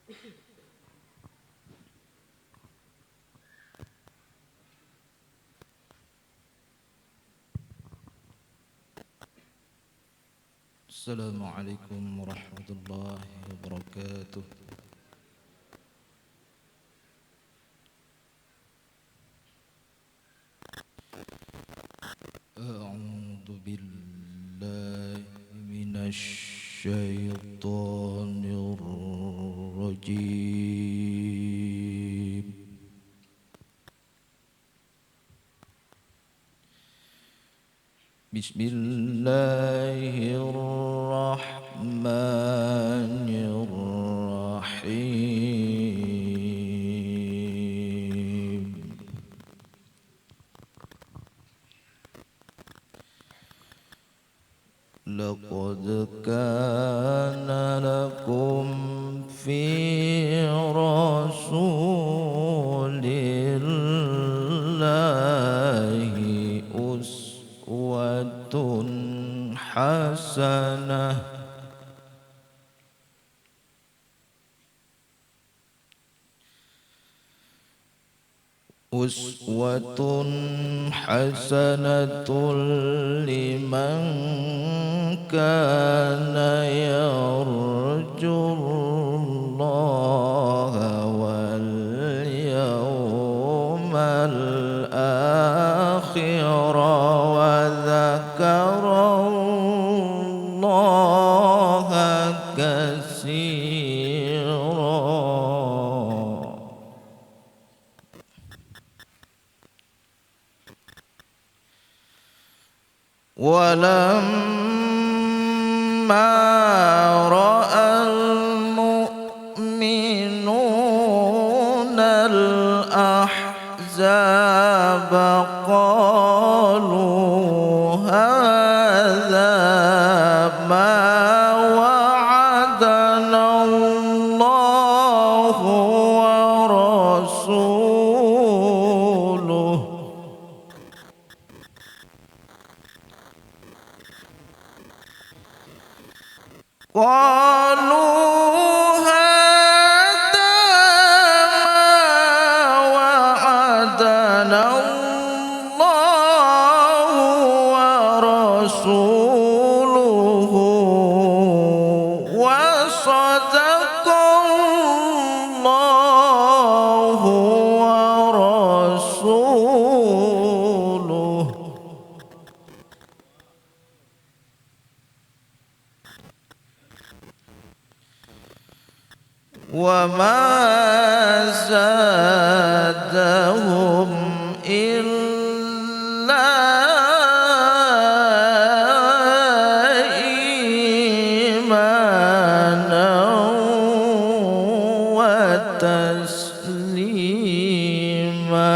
Assalamualaikum warahmatullahi wabarakatuh. A'udzu billahi minasy syaithanir rajim. Bismillahirrahmanirrahim. Laqad kana lakum fi rasulillahi uswatun hasanah. Uswatun hasanatun liman kana yarjullaha wal yawmal akhir wa dzakarallaha katsira. وَلَمَّا رَأَى الْمُؤْمِنُونَ الْأَحْزَابَ قَالُوا هَذَا مَا وَعَدَنَا اللَّهُ وَرَسُولُهُ قالوا هذا ما وعدنا الله ورسوله وصدق الله ورسوله. وما زادهم إلا إيمانا وتسليما.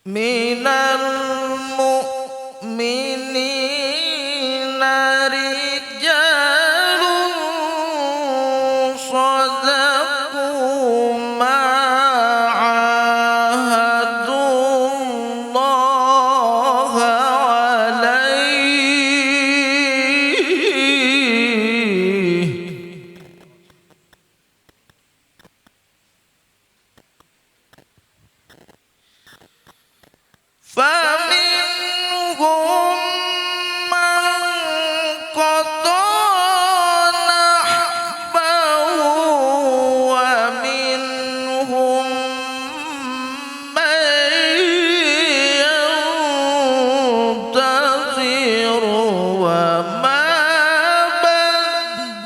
من المؤمنين رجال صدقوا ما عاهدوا الله عليه فمنهم من قضى نحبه ومنهم من ينتظر وما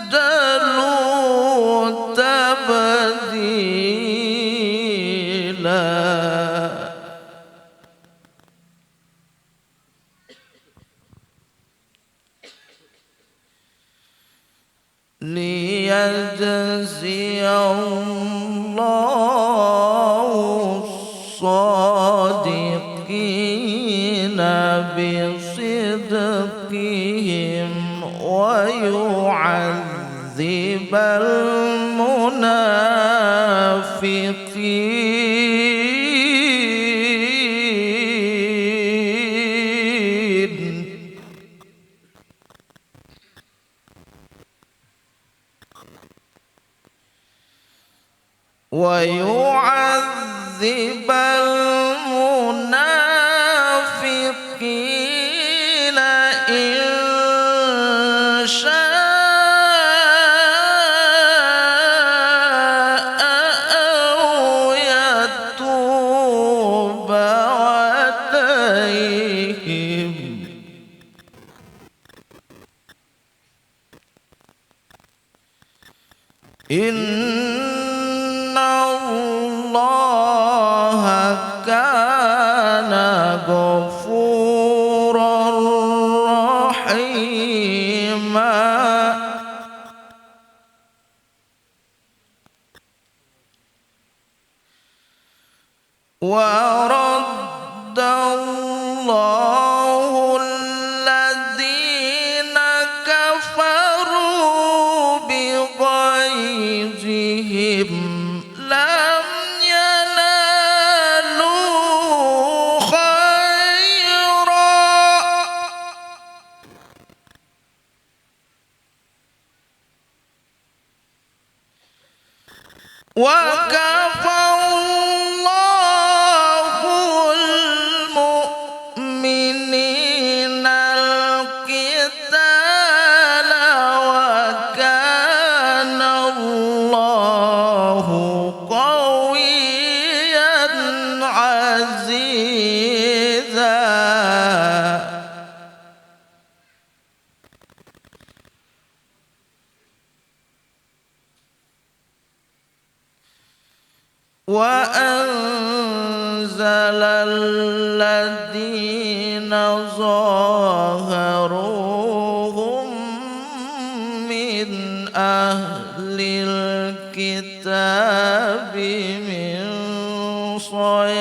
بدلوا تبديلا. ليجزي الله الصادقين بصدقهم ويعذب المنافقين. ويعذب المنافقين إن شاء أو يتوب عليهم إن الله كان غفورا رحيما ورد الله الذين كفروا بغيظهم لم ينالوا خيرا وكفى الله المؤمنين القتال وكان الله قويا عزيزا وأنزل الذين ظاهروهم من أهل الكتاب من صياصيهم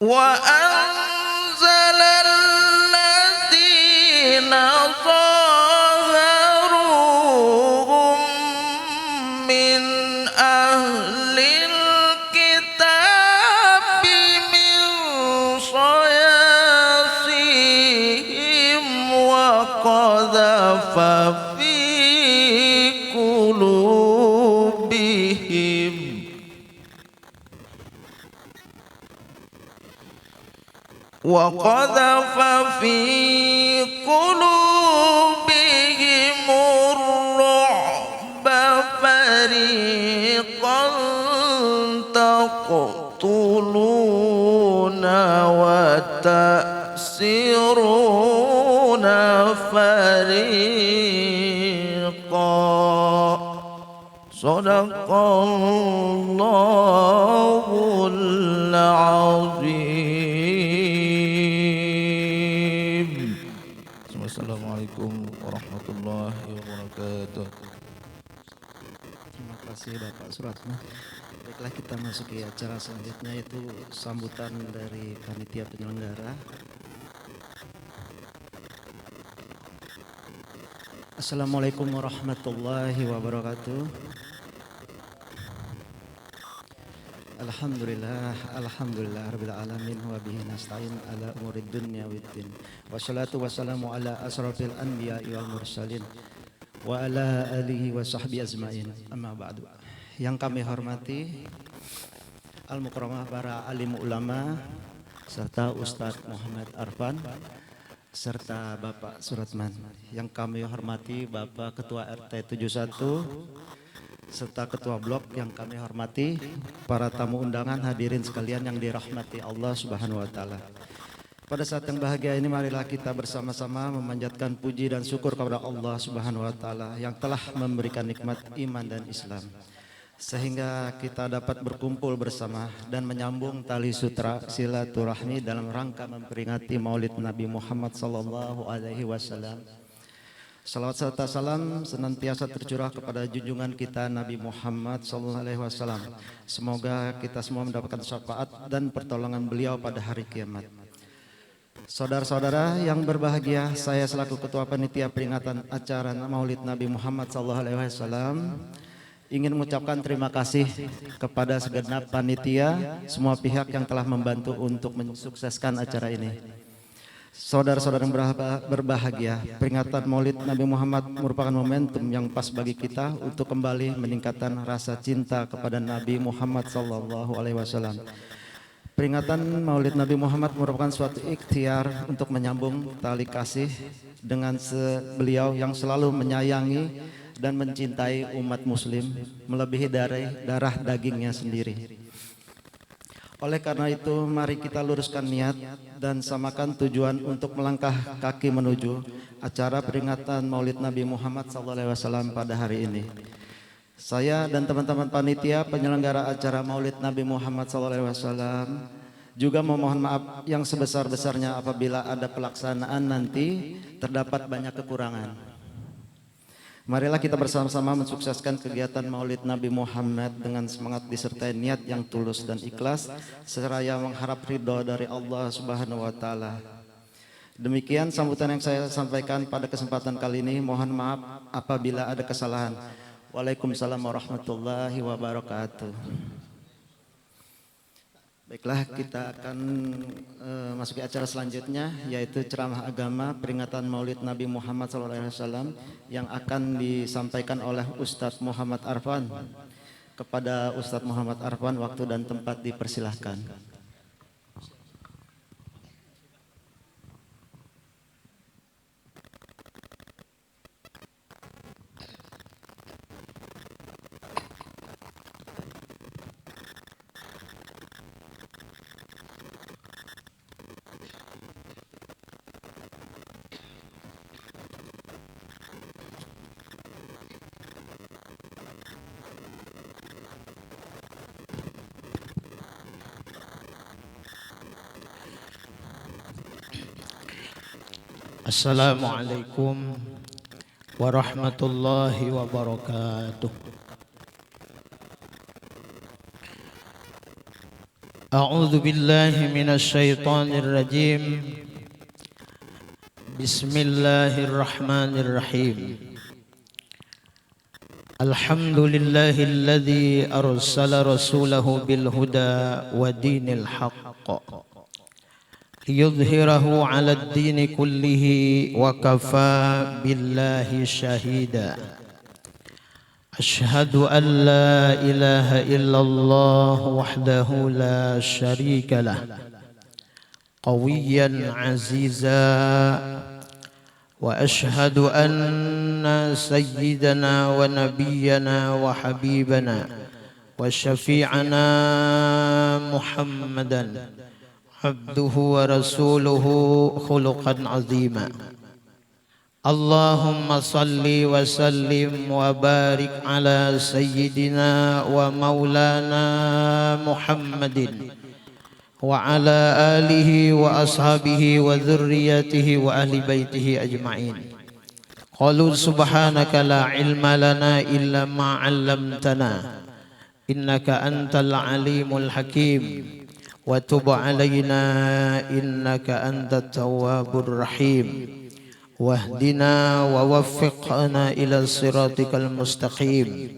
وأنزل الذين ظاهروهم من أهل الكتاب من صياصيهم وقذف في قلوبهم الرعب فريقا تقتلون وتأسرون فريقا صدق الله العظيم. Assalamualaikum warahmatullahi wabarakatuh. Terima kasih Bapak Suratman. Baiklah, kita masuki acara selanjutnya, yaitu sambutan dari panitia penyelenggara. Assalamualaikum warahmatullahi wabarakatuh. Alhamdulillah rabbil alamin wa bihi nasta'in ala umurid dunya waddin. Wassalatu wassalamu ala asrafil anbiya'i wal mursalin wa ala alihi wa sahbihi ajmain. Amma ba'du. Yang kami hormati al-mukramah para alim ulama serta Ustadz Muhammad Arfan serta Bapak Suratman. Yang kami hormati Bapak Ketua RT 71 serta Ketua Blok yang kami hormati, para tamu undangan, hadirin sekalian yang dirahmati Allah Subhanahu wa taala. Pada saat yang bahagia ini, marilah kita bersama-sama memanjatkan puji dan syukur kepada Allah Subhanahu wa taala yang telah memberikan nikmat iman dan Islam, sehingga kita dapat berkumpul bersama dan menyambung tali sutra silaturahmi dalam rangka memperingati Maulid Nabi Muhammad sallallahu alaihi wasallam. Salawat serta salam senantiasa tercurah kepada junjungan kita Nabi Muhammad sallallahu alaihi wasallam. Semoga kita semua mendapatkan syafaat dan pertolongan beliau pada hari kiamat. Saudara-saudara yang berbahagia, saya selaku Ketua Panitia Peringatan Acara Maulid Nabi Muhammad sallallahu alaihi wasallam ingin mengucapkan terima kasih kepada segenap panitia, semua pihak yang telah membantu untuk mensukseskan acara ini. Saudara-saudara yang berbahagia, peringatan Maulid Nabi Muhammad merupakan momentum yang pas bagi kita untuk kembali meningkatkan rasa cinta kepada Nabi Muhammad SAW. Peringatan Maulid Nabi Muhammad merupakan suatu ikhtiar untuk menyambung tali kasih dengan beliau yang selalu menyayangi dan mencintai umat muslim melebihi dari darah dagingnya sendiri. Oleh karena itu, mari kita luruskan niat dan samakan tujuan untuk melangkah kaki menuju acara peringatan Maulid Nabi Muhammad SAW pada hari ini. Saya dan teman-teman panitia penyelenggara acara Maulid Nabi Muhammad SAW juga memohon maaf yang sebesar-besarnya apabila ada pelaksanaan nanti terdapat banyak kekurangan. Marilah kita bersama-sama mensukseskan kegiatan Maulid Nabi Muhammad dengan semangat disertai niat yang tulus dan ikhlas seraya mengharap ridho dari Allah Subhanahu wa taala. Demikian sambutan yang saya sampaikan pada kesempatan kali ini. Mohon maaf apabila ada kesalahan. Waalaikumsalam warahmatullahi wabarakatuh. Baiklah, kita akan masuki acara selanjutnya, yaitu ceramah agama peringatan Maulid Nabi Muhammad SAW yang akan disampaikan oleh Ustadz Muhammad Arfan. Kepada Ustadz Muhammad Arfan, waktu dan tempat dipersilahkan. Assalamualaikum warahmatullahi wabarakatuh. A'udzu billahi minasy syaithanir rajim. Bismillahirrahmanirrahim. Alhamdulillahilladzi arsala rasulahu bil huda wa dinil haqq ليظهره على الدين كله وكفى بالله شهيدا أشهد أن لا إله إلا الله وحده لا شريك له قويا عزيزا وأشهد أن سيدنا ونبينا وحبيبنا وشفيعنا محمدا عبده ورسوله خلقا عظيما اللهم صل وسلم وبارك على سيدنا ومولانا محمد وعلى آله وأصحابه وذريته وأهل بيته أجمعين قالوا سبحانك لا علم لنا إلا ما علمتنا إنك أنت العليم الحكيم وتب علينا إنك أنت التواب الرحيم واهدنا ووفقنا إلى صراطك المستقيم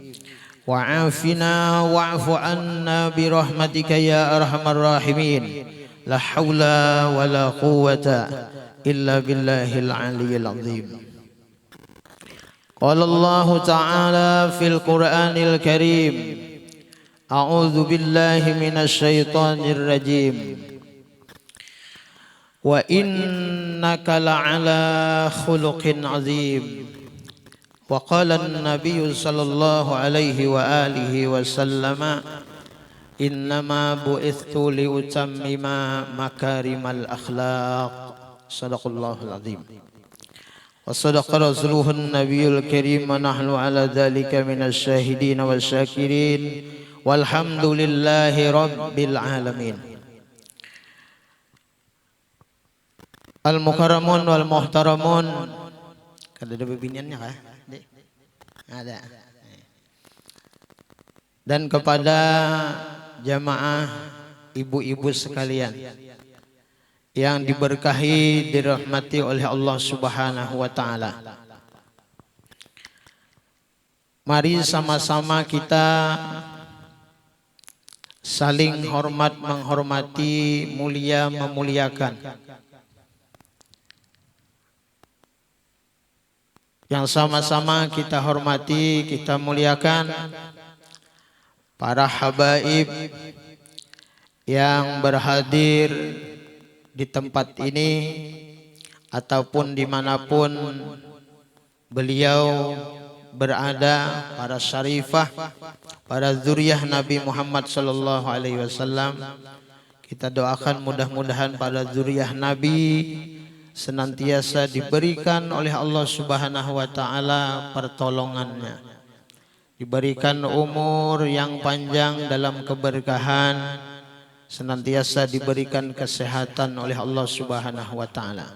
وعافنا واعف عنا برحمتك يا أرحم الراحمين لا حول ولا قوة إلا بالله العلي العظيم قال الله تعالى في القرآن الكريم أعوذ بالله من الشيطان الرجيم وإنك لعلى خلق عظيم وقال النبي صلى الله عليه وآله وسلم إنما بعثت لأتمم مكارم الأخلاق صدق الله العظيم وصدق رسوله النبي الكريم ونحن على ذلك من الشاهدين والشاكرين walhamdulillahi rabbil alamin. Al-mukarramun wal muhtaramun. Kada ada bebiniannya kah? Ada. Dan kepada jamaah ibu-ibu sekalian yang diberkahi dirahmati oleh Allah Subhanahu wa taala. Mari sama-sama kita saling hormat menghormati, mulia memuliakan. Yang sama-sama kita hormati, kita muliakan para habaib yang berhadir di tempat ini ataupun dimanapun beliau berada, para syarifah, para zuriyah Nabi Muhammad sallallahu alaihi wasallam. Kita doakan mudah-mudahan para zuriyah Nabi senantiasa diberikan oleh Allah Subhanahu wa taala pertolongannya. Diberikan umur yang panjang dalam keberkahan, senantiasa diberikan kesehatan oleh Allah Subhanahu wa taala.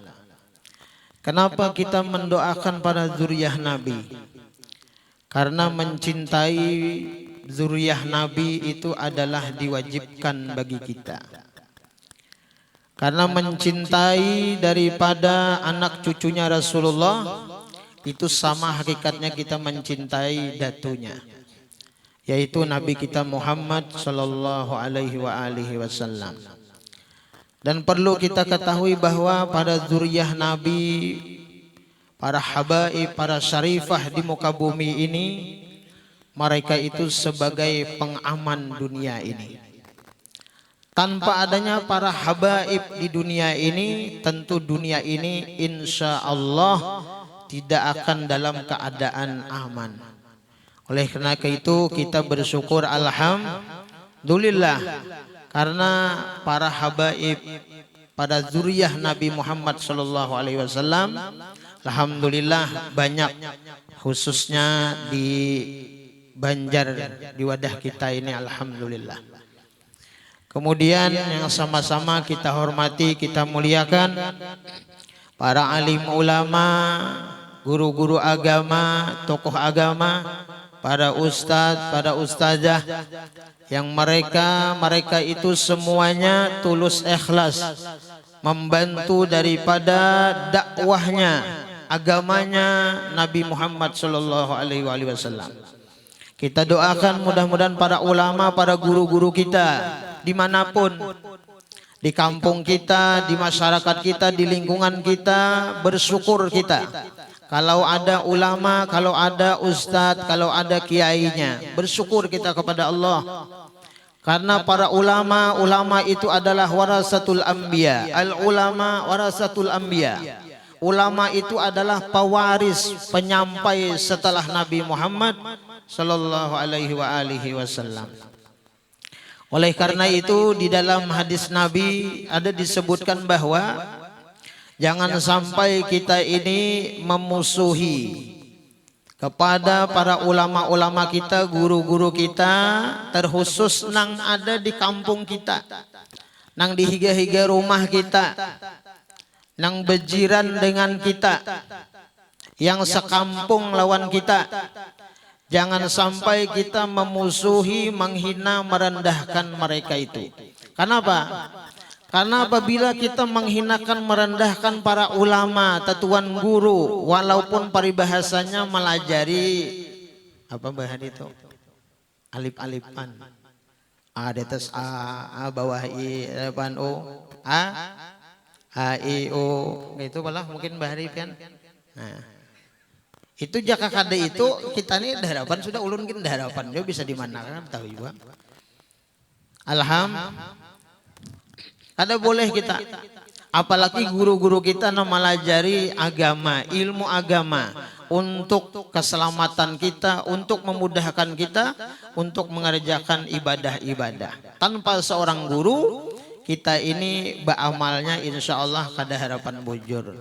Kenapa kita mendoakan para zuriyah Nabi? Karena mencintai zuriyah Nabi itu adalah diwajibkan bagi kita. Karena mencintai daripada anak cucunya Rasulullah itu sama hakikatnya kita mencintai datunya, yaitu Nabi kita Muhammad sallallahu alaihi wasallam. Dan perlu kita ketahui bahwa para zuriyah Nabi, para habaib, para syarifah di muka bumi ini, mereka itu sebagai pengaman dunia ini. Tanpa adanya para habaib di dunia ini, tentu dunia ini insya Allah tidak akan dalam keadaan aman. Oleh karena itu kita bersyukur alhamdulillah, karena para habaib, pada zuriyah Nabi Muhammad sallallahu alaihi wasallam, alhamdulillah banyak, khususnya di Banjar, di wadah kita ini, alhamdulillah. Kemudian yang sama-sama kita hormati, kita muliakan para alim ulama, guru-guru agama, tokoh agama, para ustadz, para ustazah, yang mereka itu semuanya tulus ikhlas membantu daripada dakwahnya, agamanya Nabi Muhammad sallallahu alaihi wasallam. Kita doakan mudah-mudahan para ulama, para guru-guru kita dimanapun, di kampung kita, di masyarakat kita, di lingkungan kita, bersyukur kita kalau ada ulama, kalau ada ustadz, kalau ada kiainya, bersyukur kita kepada Allah. Karena para ulama itu adalah warasatul anbiya. Al ulama warasatul anbiya. Ulama itu adalah pewaris, penyampai setelah Nabi Muhammad sallallahu alaihi wasallam. Oleh karena itu di dalam hadis Nabi ada disebutkan bahwa jangan sampai kita ini memusuhi kepada para ulama-ulama kita, guru-guru kita, terkhusus nang ada di kampung kita, nang di higa-higa rumah kita, nang bejiran dengan kita, yang sekampung lawan kita. Jangan sampai kita memusuhi, menghina, merendahkan mereka itu. Kenapa? Karena apabila kita menghinakan, merendahkan para ulama, tetuan guru, walaupun paribahasanya melajari apa bahan itu? Alif-alifan. A di atas A bawah I, depan O, A I O, itu malah mungkin bahari kan. Nah, itu jaka kada itu kita nih harapan sudah ulun kita harapan dia bisa dimana kan tahu juga. Ada boleh kita, apalagi guru-guru kita melajari agama, ilmu agama untuk keselamatan kita, untuk memudahkan kita, untuk mengerjakan ibadah-ibadah. Tanpa seorang guru kita ini beramalnya insya Allah kada harapan bujur.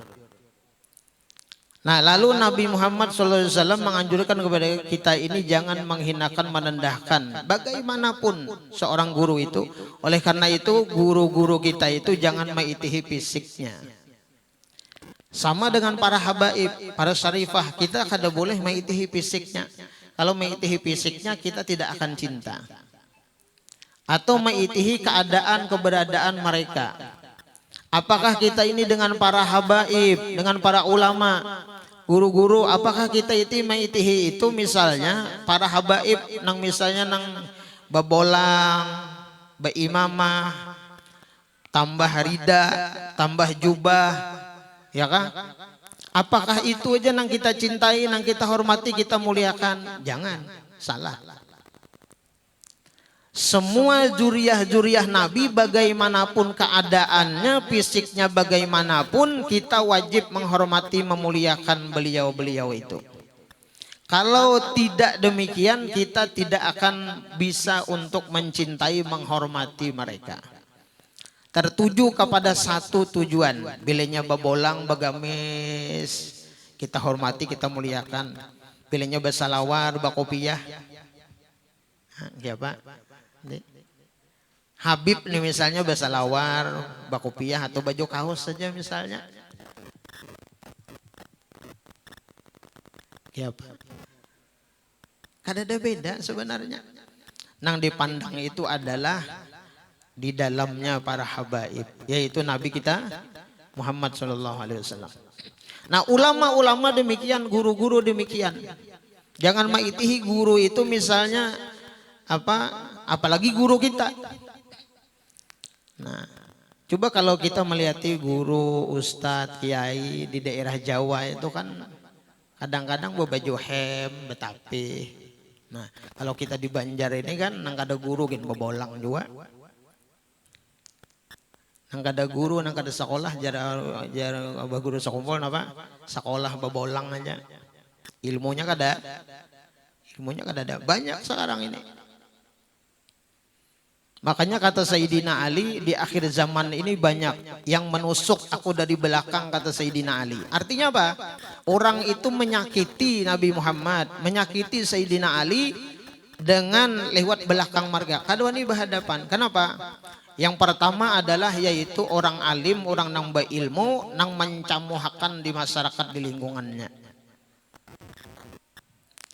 Nah, lalu Nabi Muhammad SAW menganjurkan kepada kita ini jangan menghinakan, merendahkan bagaimanapun seorang guru itu. Oleh karena itu guru-guru kita itu jangan mengitihi fisiknya. Sama dengan para habaib, para syarifah, kita kada boleh mengitihi fisiknya. Kalau mengitihi fisiknya kita tidak akan cinta. Atau mengitihi keadaan, keberadaan mereka. Apakah kita ini dengan para habaib, dengan para ulama, Guru-guru apakah kita itu maitihi itu misalnya para habaib nang misalnya nang babolang, baimamah, tambah rida, tambah jubah, ya kan? Apakah itu aja nang kita cintai, nang kita hormati, kita muliakan? Jangan, salah. Semua juriah-juriah Nabi bagaimanapun keadaannya, fisiknya bagaimanapun, kita wajib menghormati, memuliakan beliau-beliau itu. Kalau tidak demikian, kita tidak akan bisa untuk mencintai, menghormati mereka. Tertuju kepada satu tujuan, bilanya babolang, bagamis, kita hormati, kita muliakan. Bilanya basalawar, bakopiyah, ya Pak. Habib nih misalnya basalawar, bakopiyah atau baju kaos saja misalnya. Ya Pak. Kada ada beda sebenarnya. Nang dipandang itu adalah di dalamnya para habaib, yaitu Nabi kita Muhammad SAW. Nah ulama-ulama demikian, guru-guru demikian. Jangan maitihi guru itu misalnya apalagi guru kita. Nah, coba kalau kita melihati guru, ustadz, kiai di daerah Jawa itu kan kadang-kadang baju hem, betapi. Nah, kalau kita di Banjar ini kan nang kada guru gin babolang juga. Nang kada guru, nang kada sekolah, jar guru sakumpul napa? Sekolah babolang aja. Ilmunya kada ada. Banyak sekarang ini. Makanya kata Sayyidina Ali, di akhir zaman ini banyak yang menusuk aku dari belakang, kata Sayyidina Ali. Artinya apa? Orang itu menyakiti Nabi Muhammad, menyakiti Sayyidina Ali dengan lewat belakang marga. Kadua ini berhadapan. Kenapa? Yang pertama adalah yaitu orang alim, orang nang berilmu, nang mencamuhakan di masyarakat di lingkungannya.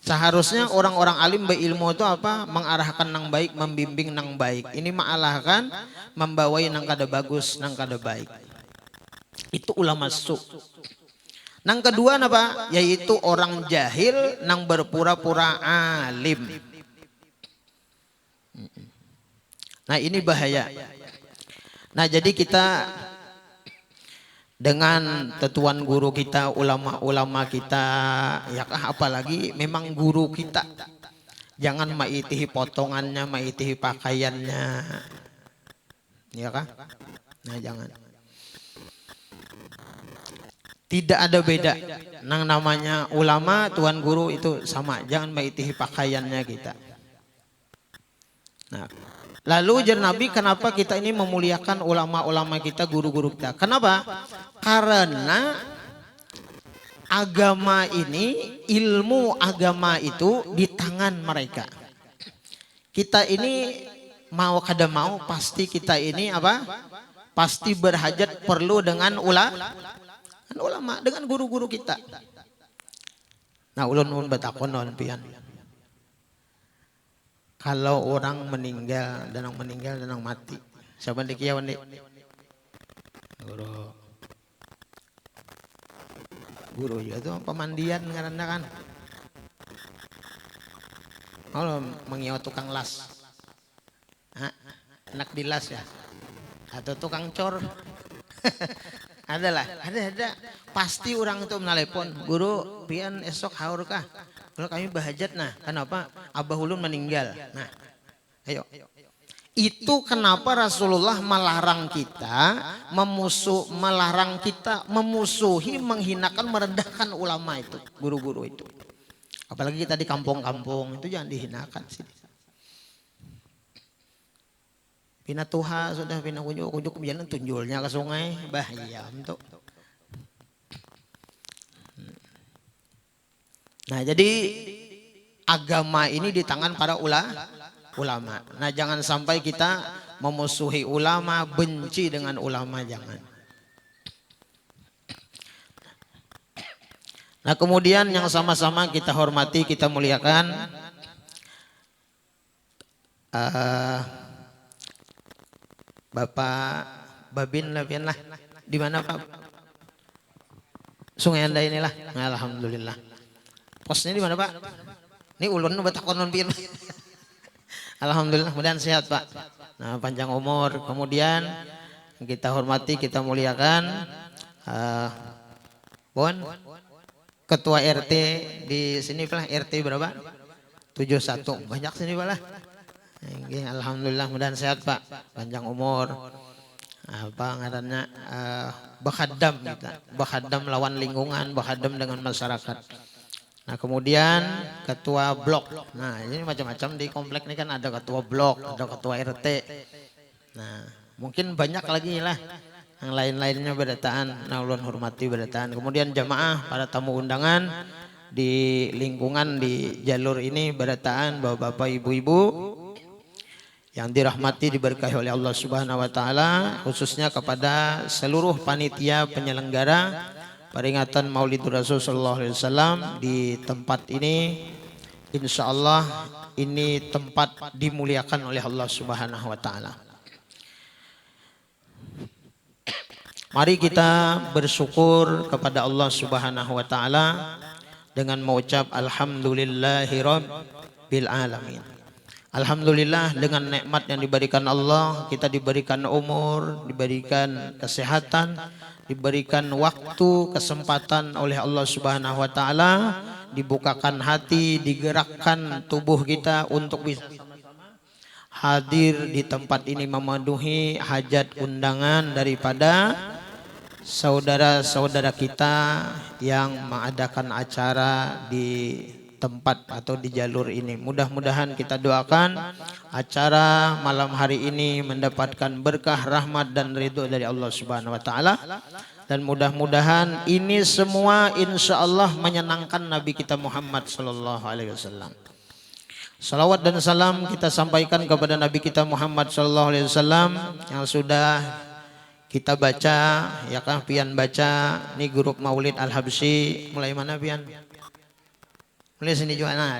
Seharusnya orang-orang alim berilmu itu apa? Mengarahkan nang baik, membimbing nang baik. Ini mengalahkan, membawai nang kada bagus, nang kada baik. Itu ulama su. Nang kedua apa? Yaitu orang jahil nang berpura-pura alim. Nah ini bahaya. Nah jadi kita dengan tetuan guru kita, ulama-ulama kita, ya kah apalagi memang guru kita. Jangan maitihi potongannya, maitihi pakaiannya. Ya kah? Nah jangan. Tidak ada beda. Nang namanya ulama, tuan guru itu sama. Jangan maitihi pakaiannya kita. Nah, lalu jar Nabi, kenapa kita ini memuliakan ulama-ulama kita, guru-guru kita? Kenapa? Karena agama ini, ilmu agama itu di tangan mereka. Kita ini mau kada mau pasti kita ini apa? Pasti berhajat perlu dengan ulama, dengan guru-guru kita. Nah, ulun batakon non pian. Kalau orang meninggal dan mati, siapa dikiawan dik? Guru juga itu pemandian ngaranna kan. Kalau mengiau tukang las, anak dilas ya, atau tukang cor, ada. Pasti orang itu menelepon, guru, pian esok haur kah? Kalau kami bahajat, nah kenapa? Abah ulun meninggal. Nah, ayo. Itu kenapa Rasulullah melarang kita memusuhi, menghinakan, merendahkan ulama itu, guru-guru itu. Apalagi kita di kampung-kampung itu jangan dihinakan sih. Pina tuha sudah pina kunjuk kemudian tunjulnya ke sungai, bahaya untuk. Nah jadi agama ini di tangan para ulama. Nah jangan sampai kita memusuhi ulama, benci dengan ulama, jangan. Nah kemudian yang sama-sama kita hormati, kita muliakan Bapak Babin lah, di mana Pak? Sungai Anda inilah. Alhamdulillah. Posnya di mana Pak? Ini ulun batakon non pian. Alhamdulillah, mudah sehat Pak. Nah, panjang umur. Kemudian kita hormati, kita muliakan Ketua RT di sini Pak. RT berapa? 71. Banyak sini Pak lah. Alhamdulillah, mudah sehat Pak. Panjang umur. Apa ngarannya? Bakhadam kita. Bakhadam lawan lingkungan, bakhadam dengan masyarakat. Nah, kemudian ketua blok. Nah, ini macam-macam di komplek ini kan ada ketua blok, ada ketua RT. Nah, mungkin banyak lagi lah yang lain-lainnya berataan. Nah, ulun hormati berataan. Kemudian jamaah, para tamu undangan di lingkungan di jalur ini berataan, bapak-bapak, ibu-ibu yang dirahmati diberkahi oleh Allah Subhanahu wa taala, khususnya kepada seluruh panitia penyelenggara peringatan Maulidur Rasul sallallahu alaihi wasallam di tempat ini. Insyaallah ini tempat dimuliakan oleh Allah Subhanahu wa taala. Mari kita bersyukur kepada Allah Subhanahu wa taala dengan mengucap alhamdulillahirabbil alamin. Alhamdulillah, dengan nikmat yang diberikan Allah, kita diberikan umur, diberikan kesehatan, diberikan waktu, kesempatan oleh Allah Subhanahu wa taala, dibukakan hati, digerakkan tubuh kita untuk bisa hadir di tempat ini memenuhi hajat undangan daripada saudara-saudara kita yang mengadakan acara di tempat atau di jalur ini. Mudah-mudahan kita doakan acara malam hari ini mendapatkan berkah, rahmat dan ridho dari Allah Subhanahu wa taala, dan mudah-mudahan ini semua insya Allah menyenangkan Nabi kita Muhammad sallallahu alaihi wasallam. Salawat dan salam kita sampaikan kepada Nabi kita Muhammad sallallahu alaihi wasallam yang sudah kita baca, ya kan, pian baca ini grup Maulid Al-Habsyi. Mulai mana pian? Mulai sini juga. Nah,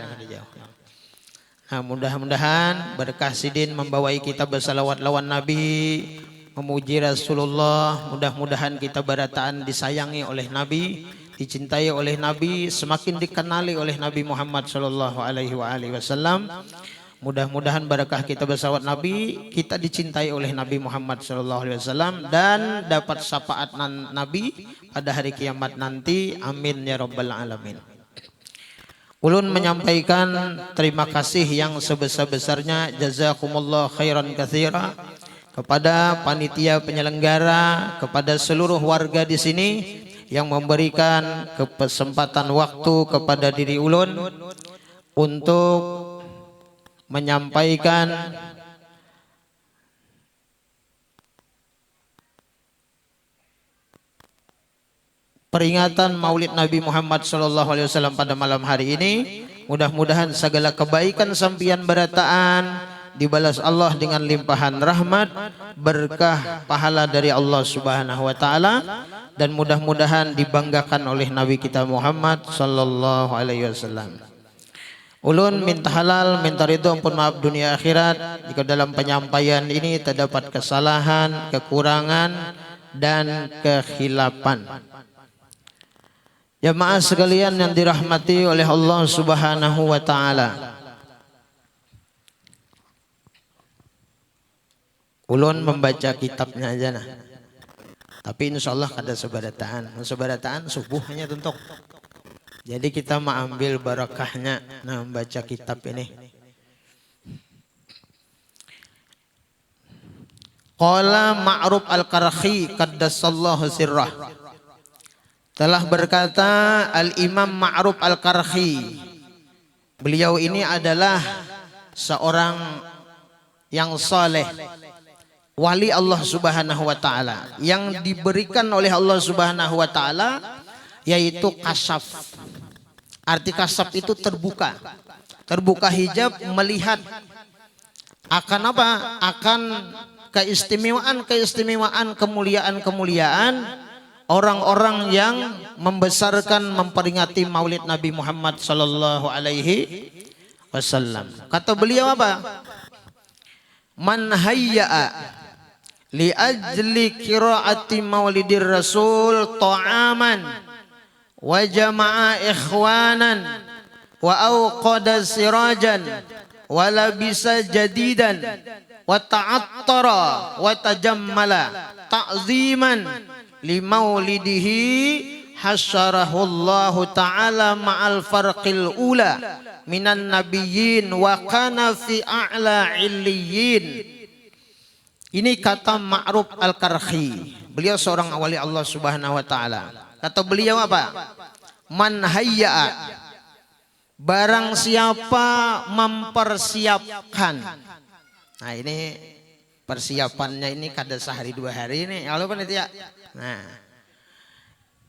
mudah-mudahan berkah sidin membawai kita bersalawat lawan Nabi, memuji Rasulullah. Mudah-mudahan kita berataan disayangi oleh Nabi, dicintai oleh Nabi, semakin dikenali oleh Nabi Muhammad sallallahu alaihi wasallam. Mudah-mudahan berkah kita bersalawat Nabi, kita dicintai oleh Nabi Muhammad sallallahu alaihi wasallam dan dapat syafaat Nabi pada hari kiamat nanti. Amin ya rabbal alamin. Ulun menyampaikan terima kasih yang sebesar-besarnya, jazakumullah khairan katsira, kepada panitia penyelenggara, kepada seluruh warga di sini yang memberikan kesempatan waktu kepada diri ulun untuk menyampaikan peringatan Maulid Nabi Muhammad SAW pada malam hari ini. Mudah-mudahan segala kebaikan sampian berataan dibalas Allah dengan limpahan rahmat, berkah, pahala dari Allah Subhanahu wa taala, dan mudah-mudahan dibanggakan oleh Nabi kita Muhammad sallallahu alaihi wasallam. Ulun minta halal, minta ridho, ampun maaf dunia akhirat jika dalam penyampaian ini terdapat kesalahan, kekurangan dan kekhilafan. Jamaah sekalian yang dirahmati oleh Allah Subhanahu wa taala, ulun membaca kitabnya aja nah. Tapi insya Allah ada sebarataan. Sebarataan subuh hanya tentu. Jadi kita mengambil barakahnya nah membaca kitab ini. Qala Ma'ruf Al-Qarhi qaddasallahu sirrah. Telah berkata Al-Imam Ma'ruf Al-Qarhi. Beliau ini adalah seorang yang saleh, wali Allah Subhanahu wa taala, yang diberikan oleh Allah Subhanahu wa taala yaitu kasyaf. Arti kasyaf itu terbuka. Terbuka hijab melihat akan apa? Akan keistimewaan, kemuliaan orang-orang yang membesarkan, memperingati Maulid Nabi Muhammad sallallahu alaihi wasallam. Kata beliau apa? Man hayya'a li ajli qiraati Maulidir Rasul ta'aman wa jama'a ikhwanan wa awqada sirajan wa labisa jadidan wa ta'attara wa tajammala ta'ziman limaulidihi hasyarahullahu ta'ala ma'al farqil ula minan nabiyyin wa kana fi a'la illiyin. Ini kata Ma'ruf Al-Karhi. Beliau seorang wali Allah Subhanahu wa taala. Kata beliau apa? Man hayya'a, barang siapa mempersiapkan. Nah, ini persiapannya ini kada sehari dua hari ini. Kalau panitia. Nah,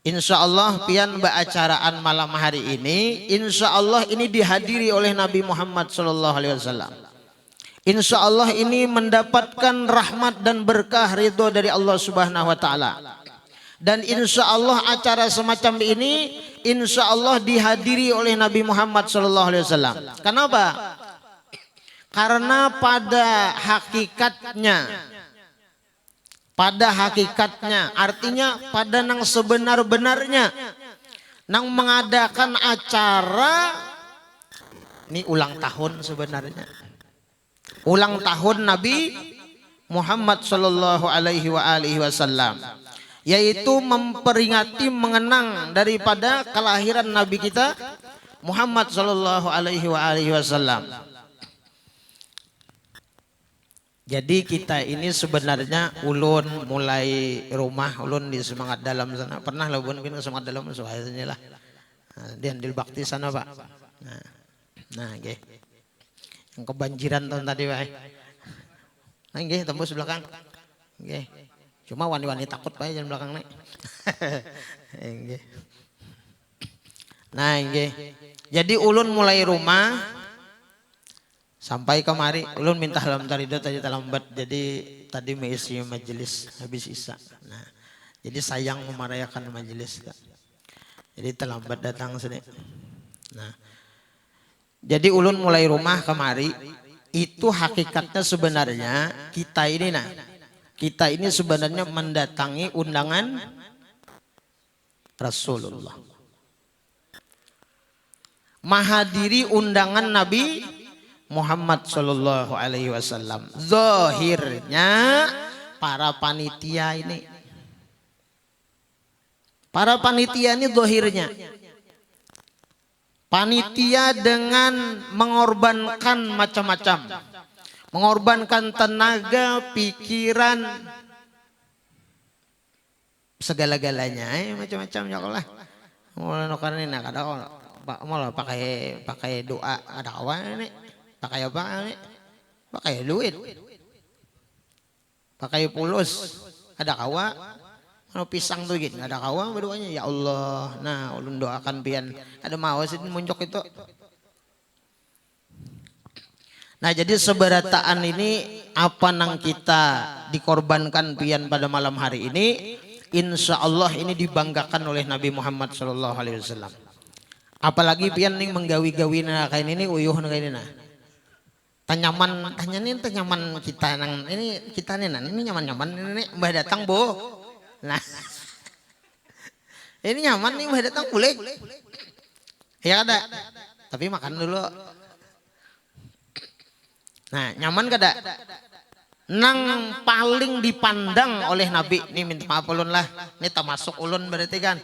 insya Allah pian baacaraan malam hari ini, insya Allah ini dihadiri oleh Nabi Muhammad SAW. Insya Allah ini mendapatkan rahmat dan berkah ridho dari Allah Subhanahu wa taala. Dan insya Allah acara semacam ini insya Allah dihadiri oleh Nabi Muhammad SAW. Kenapa? Karena pada hakikatnya, artinya pada nang sebenar-benarnya, nang mengadakan acara ini ulang tahun sebenarnya. Ulang tahun Nabi Muhammad sallallahu alaihi wasallam, yaitu memperingati mengenang daripada kelahiran Nabi kita Muhammad sallallahu alaihi wasallam. Jadi kita ini sebenarnya ulun mulai rumah ulun di Semangat Dalam sana. Pernah lah ulun ke Semangat Dalam soalnya lah. Di Handil Bakti sana, Pak. Nah, okay. Yang kebanjiran tahun tadi, Pak. Nah, nggih tembus belakang. Nggih. Cuma wani-wani takut Pak jalan belakang nih. Nggih. Nah, nggih. Jadi ulun mulai rumah sampai kemari ulun minta halam tarido tadi terlambat. Jadi tadi mengisi majelis habis isya. Nah, jadi sayang memarayakan majelis. Jadi terlambat datang sini. Nah, jadi ulun mulai rumah kemari itu hakikatnya sebenarnya kita ini sebenarnya mendatangi undangan Rasulullah, menghadiri undangan Nabi Muhammad sallallahu alaihi wasallam. Zahirnya para panitia ini zahirnya panitia dengan mengorbankan macam-macam, mengorbankan tenaga, pikiran, segala-galanya, macam-macam ya Allah. Mulai karena ini ada malah pakai doa, ada kawan ini, pakai apa ini, pakai duit, pakai pulus, ada kawan. Kalau pisang tuh gitu, ada kawan berdoanya ya Allah. Nah, ulun doakan pian. Ada mau sih muncul itu. Nah, jadi seberataan ini apa nang kita dikorbankan pian pada malam hari ini, insya Allah ini dibanggakan oleh Nabi Muhammad SAW. Apalagi pian nih menggawi-gawi nah kayak ini uyuh nah kayak ini nah. Tanyaman kita nang ini kita nih nah ini nyaman ini mbah datang bo. Nah, ini nyaman nih mbah datang boleh. Ya ada. Tapi makan dulu. Nah, nyaman kada? Nang paling dipandang oleh Nabi, nih minta maaf ulun lah. Ini termasuk ulun berarti kan.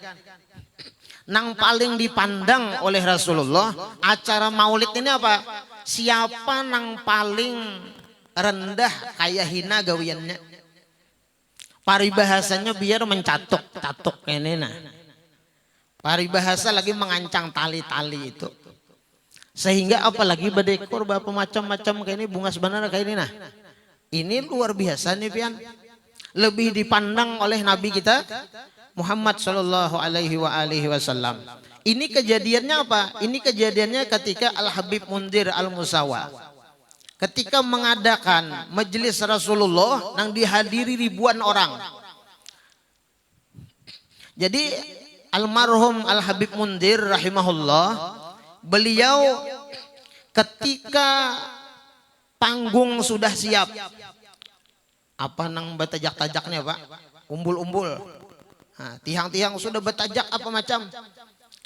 Nang paling dipandang oleh Rasulullah, acara Maulid ini apa? Siapa nang paling rendah kayak hina gawiannya? Paribahasanya biar mencatuk ini nah. Paribahasa lagi mengancang tali-tali itu. Sehingga apalagi berdekor bapak macam-macam kayak ini bunga sebenarnya kayak ini nah. Ini luar biasa nih pian. Lebih dipandang oleh Nabi kita Muhammad sallallahu alaihi wasallam. Ini kejadiannya apa? Ini kejadiannya ketika Al-Habib Mundir Al-Musawa ketika mengadakan majelis Rasulullah yang dihadiri ribuan orang. Jadi almarhum Al-Habib Mundir rahimahullah, beliau ketika panggung sudah siap, apa nang betajak-tajaknya Pak? Umbul-umbul. Nah, tiang-tiang sudah betajak apa macam.